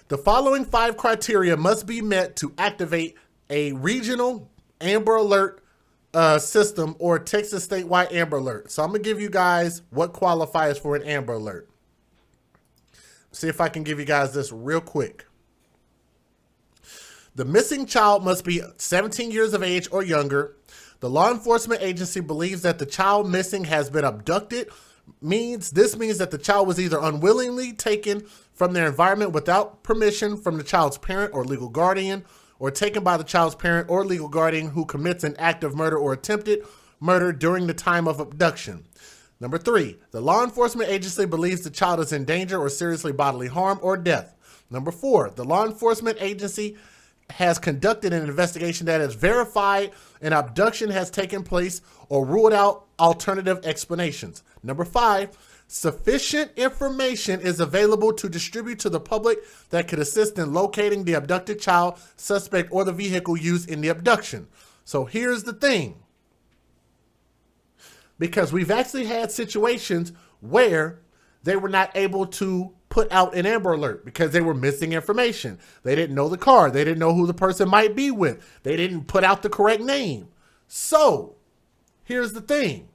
The following 5 criteria must be met to activate a regional Amber Alert system or Texas statewide Amber Alert. So I'm going to give you guys what qualifies for an Amber Alert. See if I can give you guys this real quick. The missing child must be 17 years of age or younger. The law enforcement agency believes that the child missing has been abducted. This means that the child was either unwillingly taken from their environment without permission from the child's parent or legal guardian, or taken by the child's parent or legal guardian who commits an act of murder or attempted murder during the time of abduction. Number 3, the law enforcement agency believes the child is in danger or seriously bodily harm or death. Number 4, the law enforcement agency has conducted an investigation that has verified an abduction has taken place or ruled out alternative explanations. Number 5, sufficient information is available to distribute to the public that could assist in locating the abducted child, suspect, or the vehicle used in the abduction. So here's the thing. Because we've actually had situations where they were not able to put out an Amber Alert because they were missing information. They didn't know the car. They didn't know who the person might be with. They didn't put out the correct name. So here's the thing.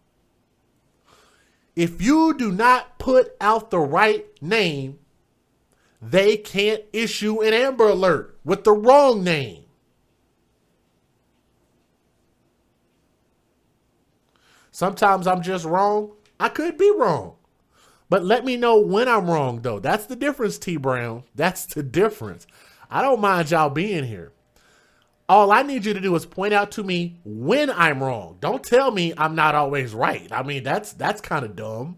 If you do not put out the right name, they can't issue an Amber Alert with the wrong name. Sometimes I'm just wrong. I could be wrong. But let me know when I'm wrong, though. That's the difference, T. Brown. That's the difference. I don't mind y'all being here. All I need you to do is point out to me when I'm wrong. Don't tell me I'm not always right. I mean, that's kind of dumb.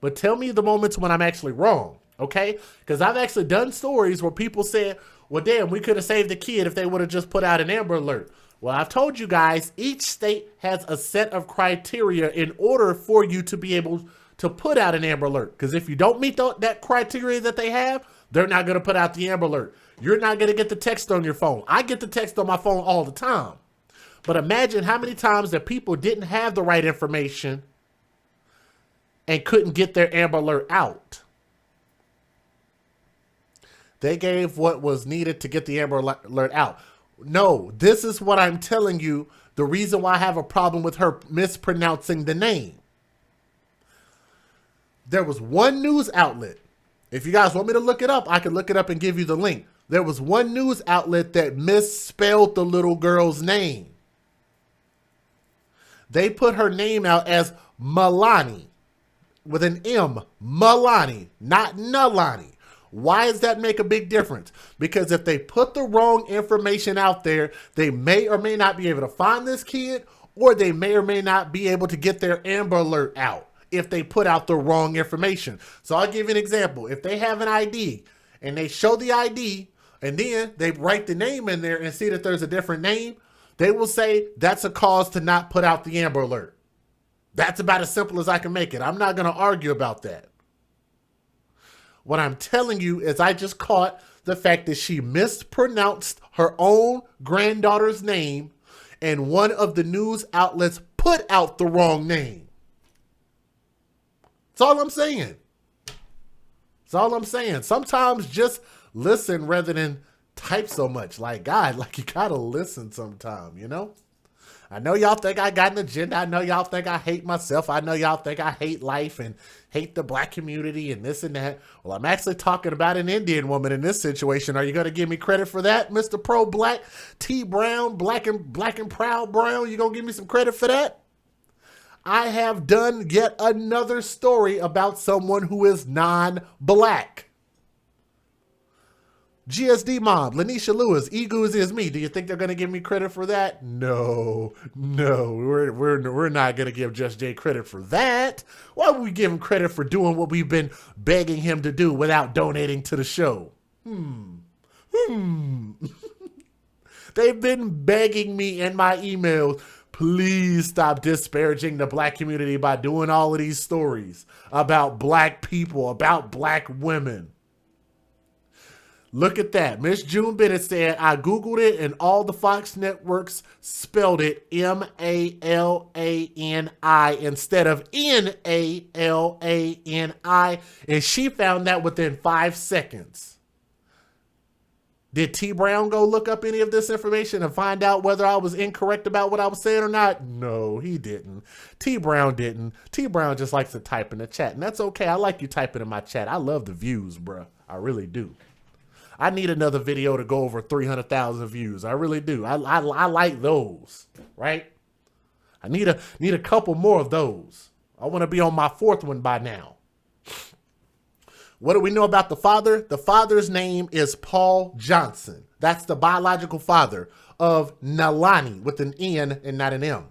But tell me the moments when I'm actually wrong, okay? Because I've actually done stories where people said, well, damn, we could have saved the kid if they would have just put out an Amber Alert. Well, I've told you guys, each state has a set of criteria in order for you to be able to put out an Amber Alert. Because if you don't meet that criteria that they have, they're not going to put out the Amber Alert. You're not going to get the text on your phone. I get the text on my phone all the time. But imagine how many times that people didn't have the right information and couldn't get their Amber Alert out. They gave what was needed to get the Amber Alert out. No, this is what I'm telling you. The reason why I have a problem with her mispronouncing the name. There was one news outlet. If you guys want me to look it up, I can look it up and give you the link. There was one news outlet that misspelled the little girl's name. They put her name out as Nalani with an M, Nalani, not Nalani. Why does that make a big difference? Because if they put the wrong information out there, they may or may not be able to find this kid, or they may or may not be able to get their Amber Alert out if they put out the wrong information. So I'll give you an example. If they have an ID and they show the ID and then they write the name in there and see that there's a different name, they will say that's a cause to not put out the Amber Alert. That's about as simple as I can make it. I'm not going to argue about that. What I'm telling you is I just caught the fact that she mispronounced her own granddaughter's name and one of the news outlets put out the wrong name. That's all I'm saying. That's all I'm saying. Sometimes just listen rather than type so much. Like, God, like you gotta listen sometime, you know? I know y'all think I got an agenda. I know y'all think I hate myself. I know y'all think I hate life and hate the black community and this and that. Well, I'm actually talking about an Indian woman in this situation. Are you going to give me credit for that, Mr. Pro-Black? T. Brown, black and proud Brown, you going to give me some credit for that? I have done yet another story about someone who is non-black. GSD Mob, Lanisha Lewis, Egoos is me. Do you think they're going to give me credit for that? No, we're not going to give Just Jay credit for that. Why would we give him credit for doing what we've been begging him to do without donating to the show? They've been begging me in my emails, please stop disparaging the black community by doing all of these stories about black people, about black women. Look at that. Miss June Bennett said, I Googled it and all the Fox networks spelled it M-A-L-A-N-I instead of N-A-L-A-N-I. And she found that within 5 seconds. Did T Brown go look up any of this information and find out whether I was incorrect about what I was saying or not? No, he didn't. T Brown didn't. T Brown just likes to type in the chat. And that's okay. I like you typing in my chat. I love the views, bruh. I really do. I need another video to go over 300,000 views. I really do. I like those, right? I need a couple more of those. I want to be on my 4th one by now. What do we know about the father? The father's name is Paul Johnson. That's the biological father of Nalani with an N and not an M.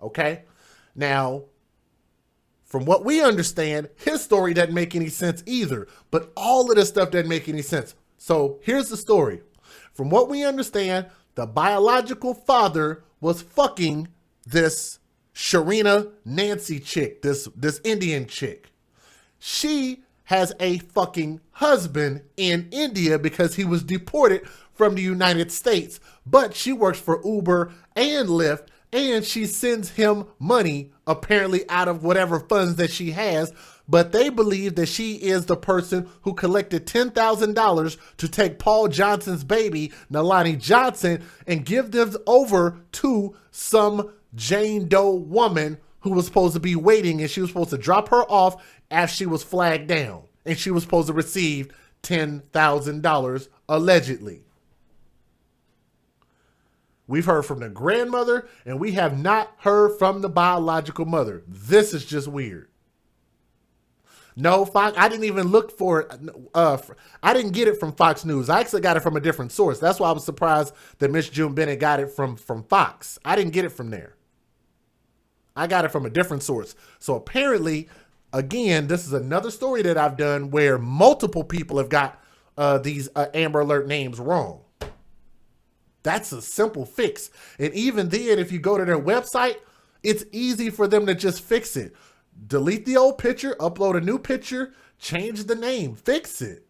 Okay? Now, from what we understand, his story doesn't make any sense either. But all of this stuff doesn't make any sense. So here's the story. From what we understand, the biological father was fucking this Sharena Nancy chick, this Indian chick. She has a fucking husband in India because he was deported from the United States. But she works for Uber and Lyft, and she sends him money, apparently out of whatever funds that she has. But they believe that she is the person who collected $10,000 to take Paul Johnson's baby, Nalani Johnson, and give them over to some Jane Doe woman who was supposed to be waiting, and she was supposed to drop her off after she was flagged down. And she was supposed to receive $10,000 allegedly. We've heard from the grandmother, and we have not heard from the biological mother. This is just weird. No, Fox, I didn't even look for it. I didn't get it from Fox News. I actually got it from a different source. That's why I was surprised that Miss June Bennett got it from Fox. I didn't get it from there. I got it from a different source. So apparently, again, this is another story that I've done where multiple people have got these Amber Alert names wrong. That's a simple fix. And even then, if you go to their website, it's easy for them to just fix it. Delete the old picture, upload a new picture, change the name, fix it.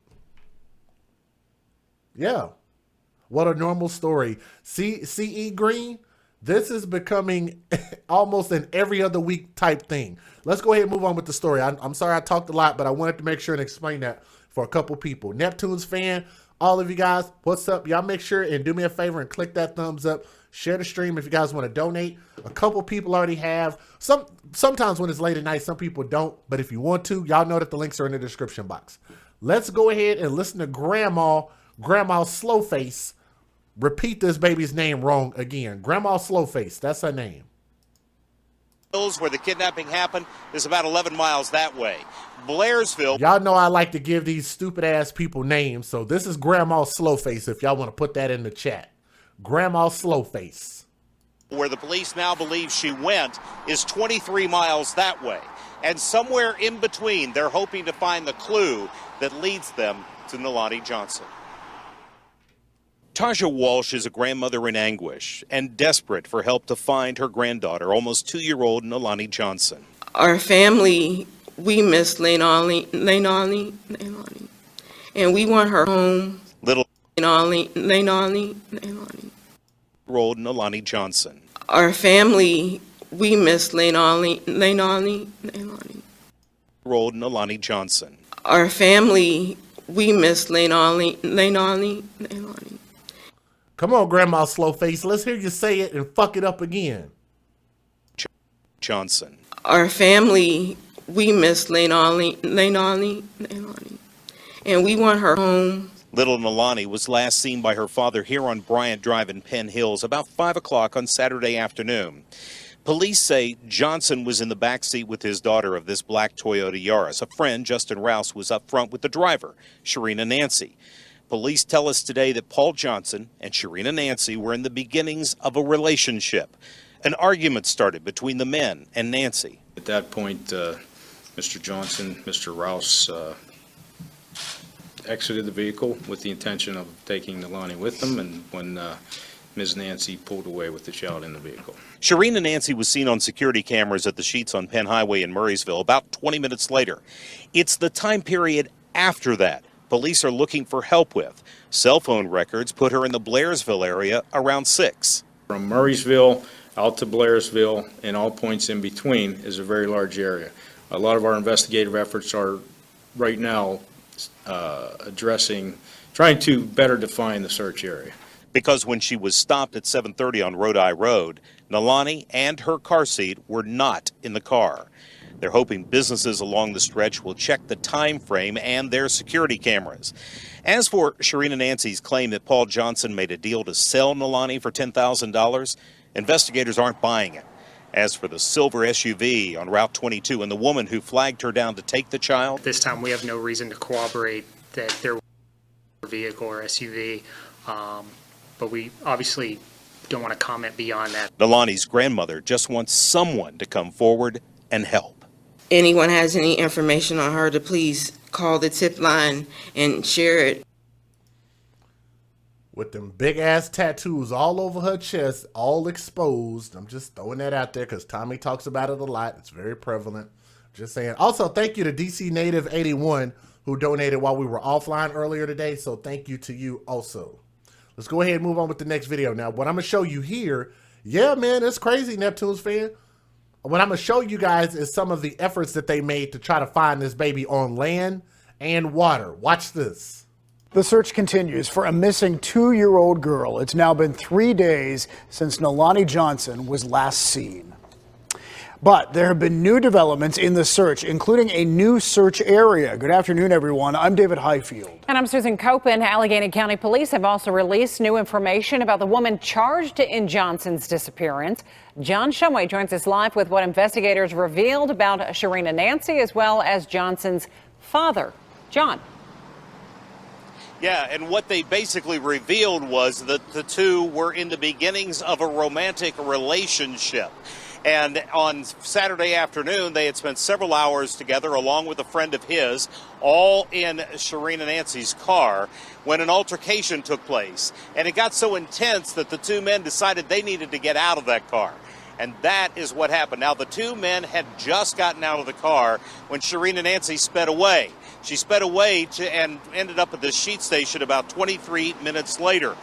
Yeah. What a normal story. C.E. Green, this is becoming almost an every other week type thing. Let's go ahead and move on with the story. I'm sorry I talked a lot, but I wanted to make sure and explain that for a couple people. Neptune's fan, all of you guys, what's up? Y'all make sure and do me a favor and click that thumbs up. Share the stream if you guys want to donate. A couple people already have. Sometimes when it's late at night, some people don't. But if you want to, y'all know that the links are in the description box. Let's go ahead and listen to Grandma Slowface repeat this baby's name wrong again. Grandma Slowface, that's her name. Where the kidnapping happened is about 11 miles that way. Blairsville. Y'all know I like to give these stupid ass people names. So this is Grandma Slowface if y'all want to put that in the chat. Grandma Slowface. Where the police now believe she went is 23 miles that way. And somewhere in between, they're hoping to find the clue that leads them to Nalani Johnson. Taja Walsh is a grandmother in anguish and desperate for help to find her granddaughter, almost 2-year-old Nalani Johnson. Our family, we miss Nalani, and we want her home. Little Nalani. Old Nalani Johnson. Our family, we miss Nalani. Old Nalani Johnson. Our family, we miss Nalani. Come on, Grandma Slowface. Let's hear you say it and fuck it up again. Johnson. Our family, we miss Nalani, and we want her home. Little Nalani was last seen by her father here on Bryant Drive in Penn Hills about 5 o'clock on Saturday afternoon. Police say Johnson was in the backseat with his daughter of this black Toyota Yaris. A friend, Justin Rouse, was up front with the driver, Sharena Nancy. Police tell us today that Paul Johnson and Sharena Nancy were in the beginnings of a relationship. An argument started between the men and Nancy. At that point, Mr. Johnson, Mr. Rouse exited the vehicle with the intention of taking Nalani with them, and when Ms. Nancy pulled away with the child in the vehicle. Sharena Nancy was seen on security cameras at the Sheets on Penn Highway in Murraysville about 20 minutes later. It's the time period after that police are looking for help with. Cell phone records put her in the Blairsville area around 6. From Murraysville out to Blairsville and all points in between is a very large area. A lot of our investigative efforts are right now trying to better define the search area. Because when she was stopped at 7:30 on Rodi Road, Nalani and her car seat were not in the car. They're hoping businesses along the stretch will check the time frame and their security cameras. As for Sharena Nancy's claim that Paul Johnson made a deal to sell Nalani for $10,000, investigators aren't buying it. As for the silver SUV on Route 22 and the woman who flagged her down to take the child, this time we have no reason to corroborate that there was a vehicle or SUV, but we obviously don't want to comment beyond that. Nalani's grandmother just wants someone to come forward and help. Anyone has any information on her to please call the tip line and share it. With them big ass tattoos all over her chest, all exposed. I'm just throwing that out there because Tommy talks about it a lot. It's very prevalent. Just saying. Also, thank you to DC Native 81 who donated while we were offline earlier today. So thank you to you also. Let's go ahead and move on with the next video. Now, what I'm going to show you here, yeah, man, it's crazy, Neptunes fan. What I'm going to show you guys is some of the efforts that they made to try to find this baby on land and water. Watch this. The search continues for a missing 2-year-old girl. It's now been 3 days since Nalani Johnson was last seen. But there have been new developments in the search, including a new search area. Good afternoon, everyone. I'm David Highfield. And I'm Susan Copen. Allegheny County Police have also released new information about the woman charged in Johnson's disappearance. John Shumway joins us live with what investigators revealed about Sharena Nancy as well as Johnson's father. John. Yeah, and what they basically revealed was that the two were in the beginnings of a romantic relationship. And on Saturday afternoon, they had spent several hours together along with a friend of his, all in Sharena Nancy's car, when an altercation took place. And it got so intense that the two men decided they needed to get out of that car. And that is what happened. Now, the two men had just gotten out of the car when Sharena Nancy sped away. She sped away and ended up at the Sheet Station about 23 minutes later.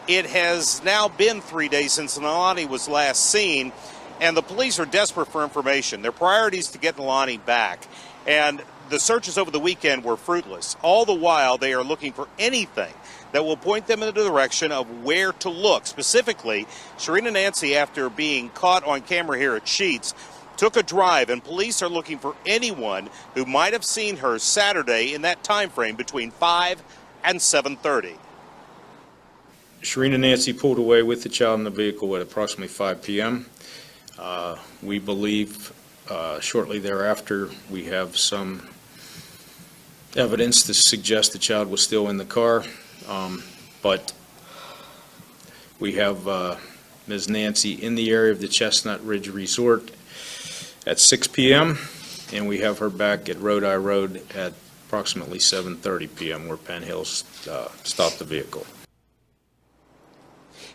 It has now been 3 days since Nalani was last seen, and the police are desperate for information. Their priority is to get Nalani back, and the searches over the weekend were fruitless. All the while, they are looking for anything that will point them in the direction of where to look. Specifically, Sharena Nancy, after being caught on camera here at Sheets, took a drive, and police are looking for anyone who might have seen her Saturday in that time frame between 5 and 7:30. Sharena Nancy pulled away with the child in the vehicle at approximately 5 p.m. We believe shortly thereafter we have some evidence to suggest the child was still in the car, but we have Ms. Nancy in the area of the Chestnut Ridge Resort at 6 p.m., and we have her back at Rodi Road at approximately 7:30 p.m. where Penn Hills stopped the vehicle.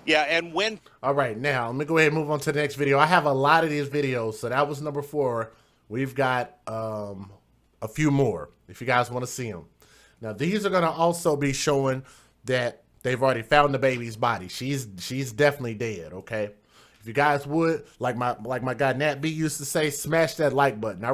Yeah, and when... All right, now, let me go ahead and move on to the next video. I have a lot of these videos, so that was number 4. We've got a few more, if you guys want to see them. Now, these are going to also be showing that they've already found the baby's body. She's definitely dead, okay? If you guys would, like my guy Nat B used to say, smash that like button. I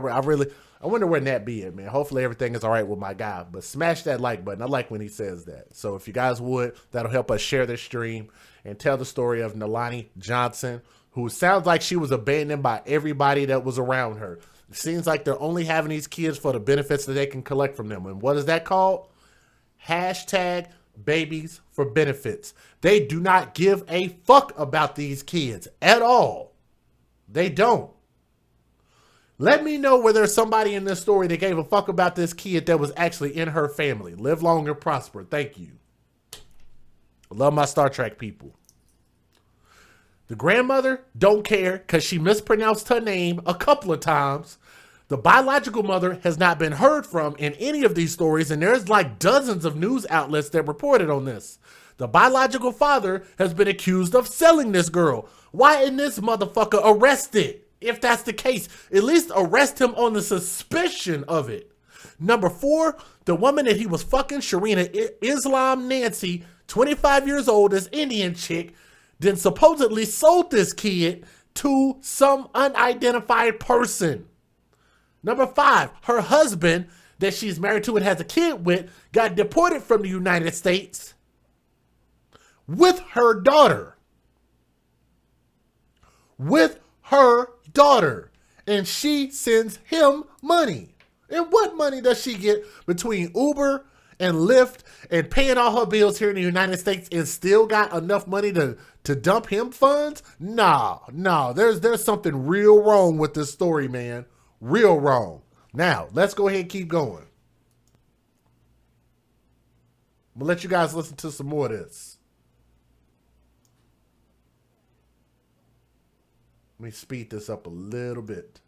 wonder where Nat B is, man. Hopefully everything is all right with my guy, but smash that like button. I like when he says that. So if you guys would, that'll help us share this stream and tell the story of Nalani Johnson, who sounds like she was abandoned by everybody that was around her. It seems like they're only having these kids for the benefits that they can collect from them. And what is that called? Hashtag babies for benefits. They do not give a fuck about these kids at all. They don't. Let me know where there's somebody in this story that gave a fuck about this kid that was actually in her family. Live long and prosper. Thank you. I love my Star Trek people. The grandmother don't care because she mispronounced her name a couple of times. The biological mother has not been heard from in any of these stories, and there's like dozens of news outlets that reported on this. The biological father has been accused of selling this girl. Why isn't this motherfucker arrested? If that's the case, at least arrest him on the suspicion of it. Number 4, the woman that he was fucking, Sharena Nancy, 25 years old, this Indian chick, then supposedly sold this kid to some unidentified person. Number 5, her husband that she's married to and has a kid with got deported from the United States with her daughter. With her daughter. And she sends him money. And what money does she get between Uber and Lyft and paying all her bills here in the United States and still got enough money to dump him funds? No, there's something real wrong with this story, man. Real wrong. Now, let's go ahead and keep going. I'm going to let you guys listen to some more of this. Let me speed this up a little bit.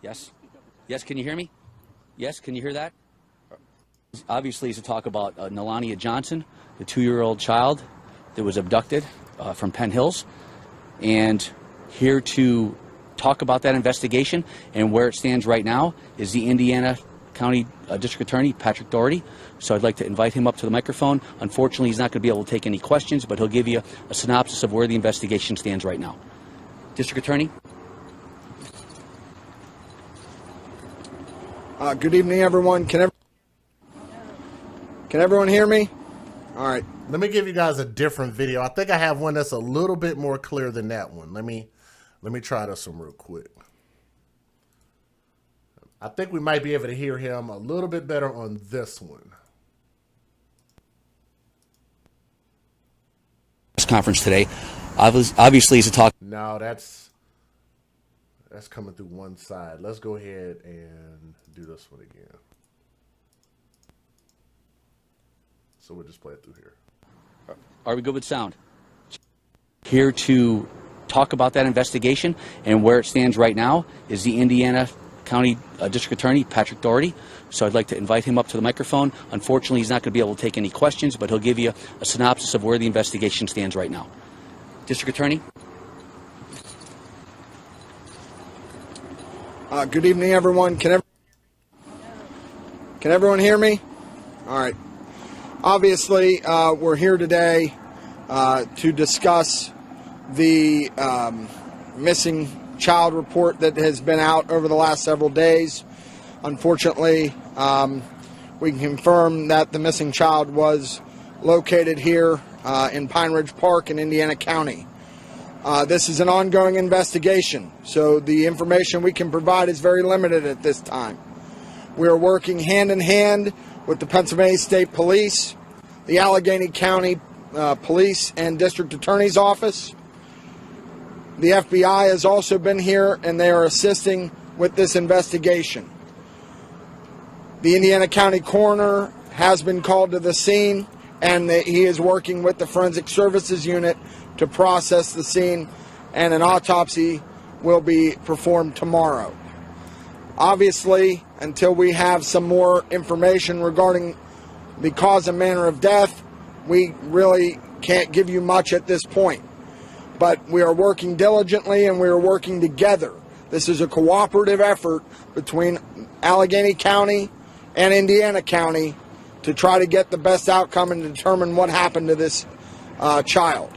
Yes. Yes, can you hear me? Yes, can you hear that? Obviously, it's a talk about Nalani Johnson, the 2-year-old child that was abducted from Penn Hills. And here to talk about that investigation and where it stands right now is the Indiana County District Attorney, Patrick Doherty. So I'd like to invite him up to the microphone. Unfortunately, he's not going to be able to take any questions, but he'll give you a synopsis of where the investigation stands right now. District Attorney. Good evening, everyone. Can everyone hear me? All right. Let me give you guys a different video. I think I have one that's a little bit more clear than that one. Let me try this one real quick. I think we might be able to hear him a little bit better on this one. This conference today, obviously, is a talk. No, that's coming through one side. Let's go ahead and do this one again. So we'll just play it through here. Are we good with sound? Here to talk about that investigation and where it stands right now is the Indiana County District Attorney, Patrick Doherty. So I'd like to invite him up to the microphone. Unfortunately, he's not going to be able to take any questions, but he'll give you a synopsis of where the investigation stands right now. District Attorney. Good evening, everyone. Can everyone hear me? All right. Obviously, we're here today to discuss the missing child report that has been out over the last several days. Unfortunately, we can confirm that the missing child was located here in Pine Ridge Park in Indiana County. This is an ongoing investigation, so the information we can provide is very limited at this time. We are working hand in hand with the Pennsylvania State Police, the Allegheny County Police and District Attorney's Office. The FBI has also been here, and they are assisting with this investigation. The Indiana County Coroner has been called to the scene, and he is working with the Forensic Services Unit to process the scene, and an autopsy will be performed tomorrow. Obviously, until we have some more information regarding the cause and manner of death, we really can't give you much at this point. But we are working diligently and we are working together. This is a cooperative effort between Allegheny County and Indiana County to try to get the best outcome and determine what happened to this child.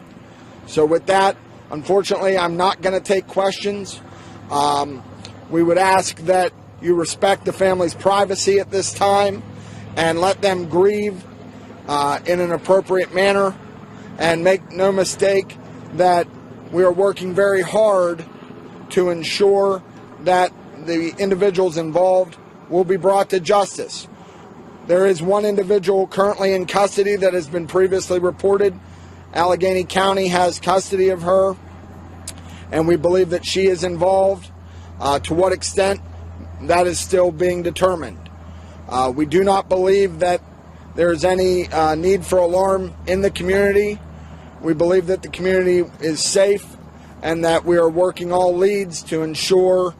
So with that, unfortunately, I'm not going to take questions. We would ask that you respect the family's privacy at this time and let them grieve in an appropriate manner, and make no mistake that we are working very hard to ensure that the individuals involved will be brought to justice. There is one individual currently in custody that has been previously reported. Allegheny County has custody of her, and we believe that she is involved. To what extent, that is still being determined. We do not believe that there is any need for alarm in the community. We believe that the community is safe and that we are working all leads to ensure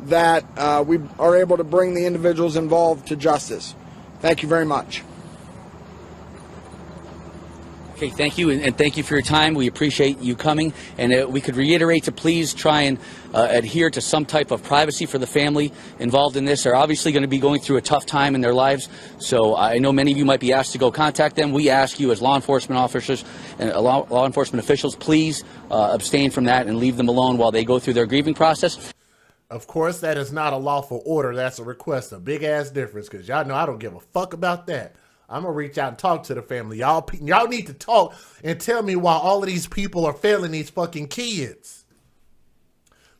that we are able to bring the individuals involved to justice. Thank you very much. Okay, thank you, and thank you for your time. We appreciate you coming, and we could reiterate to please try and adhere to some type of privacy for the family involved in this. They're obviously going to be going through a tough time in their lives, so I know many of you might be asked to go contact them. We ask you as law enforcement officers and law enforcement officials, please abstain from that and leave them alone while they go through their grieving process. Of course, that is not a lawful order. That's a request. A big-ass difference, because y'all know I don't give a fuck about that. I'm going to reach out and talk to the family. Y'all need to talk and tell me why all of these people are failing these fucking kids.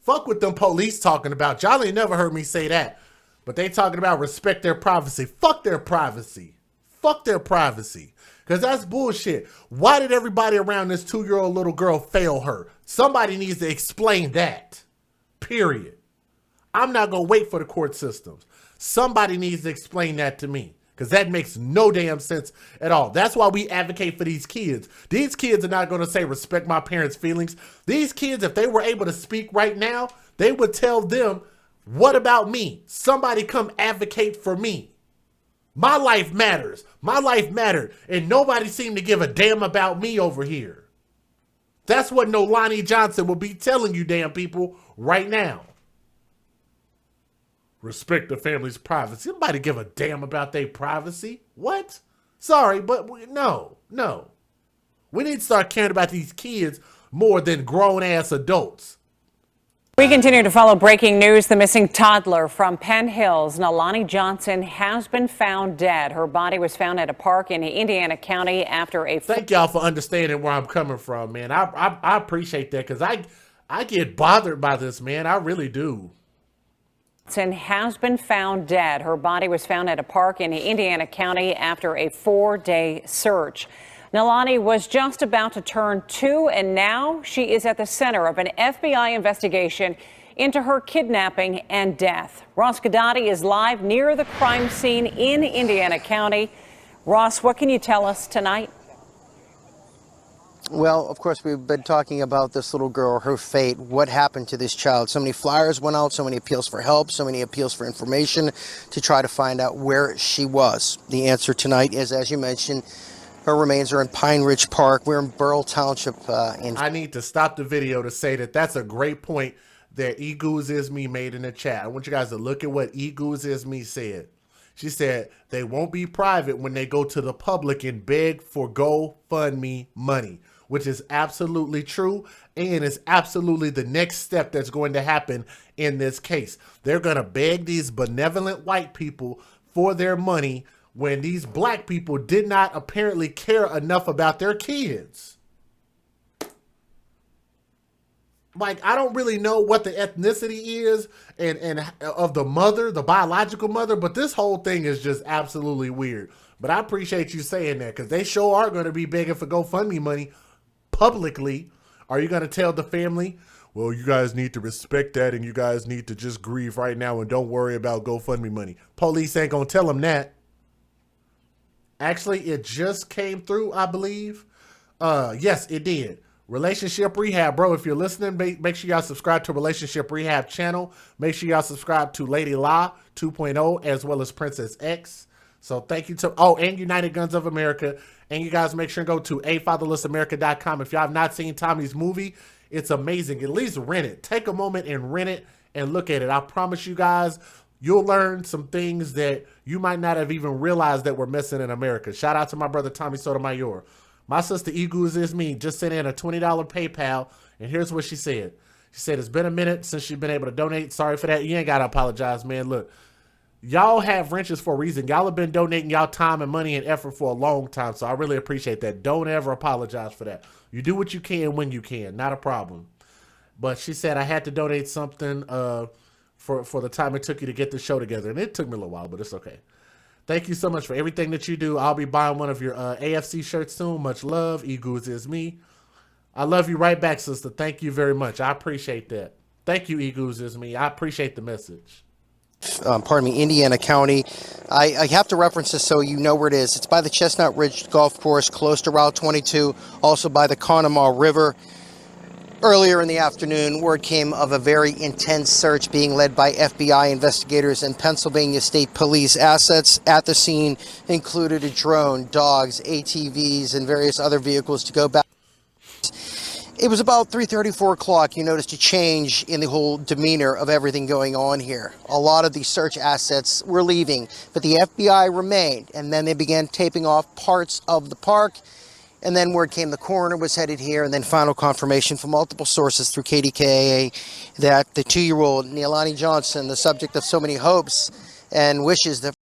Fuck what them police talking about. Y'all ain't never heard me say that. But they talking about respect their privacy. Fuck their privacy. Fuck their privacy. Because that's bullshit. Why did everybody around this 2-year-old little girl fail her? Somebody needs to explain that. Period. I'm not going to wait for the court systems. Somebody needs to explain that to me. Because that makes no damn sense at all. That's why we advocate for these kids. These kids are not going to say respect my parents' feelings. These kids, if they were able to speak right now, they would tell them, what about me? Somebody come advocate for me. My life matters. My life mattered. And nobody seemed to give a damn about me over here. That's what Nalani Johnson will be telling you damn people right now. Respect the family's privacy. Nobody give a damn about their privacy. What? Sorry, but no. We need to start caring about these kids more than grown-ass adults. We continue to follow breaking news. The missing toddler from Penn Hills, Nalani Johnson, has been found dead. Her body was found at a park in Indiana County after a... Thank y'all for understanding where I'm coming from, man. I appreciate that, because I get bothered by this, man. I really do. Has been found dead. Her body was found at a park in Indiana County after a 4-day search. Nalani was just about to turn 2, and now she is at the center of an FBI investigation into her kidnapping and death. Ross Gadati is live near the crime scene in Indiana County. Ross, what can you tell us tonight? Well, of course, we've been talking about this little girl, her fate, what happened to this child. So many flyers went out, so many appeals for help, so many appeals for information to try to find out where she was. The answer tonight is, as you mentioned, her remains are in Pine Ridge Park. We're in Burrell Township. I need to stop the video to say that that's a great point that Egoos Is Me made in the chat. I want you guys to look at what Egoos Is Me said. She said they won't be private when they go to the public and beg for GoFundMe money, which is absolutely true and is absolutely the next step that's going to happen in this case. They're going to beg these benevolent white people for their money when these black people did not apparently care enough about their kids. Like, I don't really know what the ethnicity is and of the mother, the biological mother, but this whole thing is just absolutely weird. But I appreciate you saying that, because they sure are going to be begging for GoFundMe money publicly. Are you going to tell the family, well, you guys need to respect that and you guys need to just grieve right now and don't worry about GoFundMe money? Police ain't going to tell them that. Actually, it just came through, I believe. Yes, it did. Relationship Rehab, bro. If you're listening, make sure y'all subscribe to Relationship Rehab channel. Make sure y'all subscribe to Lady La 2.0 as well as Princess X. So thank you to, and United Guns of America. And you guys make sure and go to afatherlessamerica.com. If y'all have not seen Tommy's movie, it's amazing. At least rent it. Take a moment and rent it and look at it. I promise you guys, you'll learn some things that you might not have even realized that we're missing in America. Shout out to my brother Tommy Sotomayor. My sister Egoos Is Me just sent in a $20 PayPal, and here's what she said. She said, it's been a minute since you've been able to donate. Sorry for that. You ain't got to apologize, man. Look, y'all have wrenches for a reason. Y'all have been donating y'all time and money and effort for a long time, so I really appreciate that. Don't ever apologize for that. You do what you can when you can. Not a problem. But she said, I had to donate something for the time it took you to get the show together, and it took me a little while, but it's okay. Thank you so much for everything that you do. I'll be buying one of your AFC shirts soon. Much love. Egoos Is Me. I love you right back, sister. Thank you very much. I appreciate that. Thank you, Egoos Is Me. I appreciate the message. Indiana County. I have to reference this so you know where it is. It's by the Chestnut Ridge Golf Course, close to Route 22, also by the Conemaugh River. Earlier in the afternoon, word came of a very intense search being led by FBI investigators and Pennsylvania State Police. Assets at the scene included a drone, dogs, ATVs, and various other vehicles to go back. It was about 3:30, 4 o'clock. You noticed a change in the whole demeanor of everything going on here. A lot of the search assets were leaving, but the FBI remained, and then they began taping off parts of the park. And then word came the coroner was headed here, and then final confirmation from multiple sources through KDKA that the 2-year-old Nalani Johnson, the subject of so many hopes and wishes that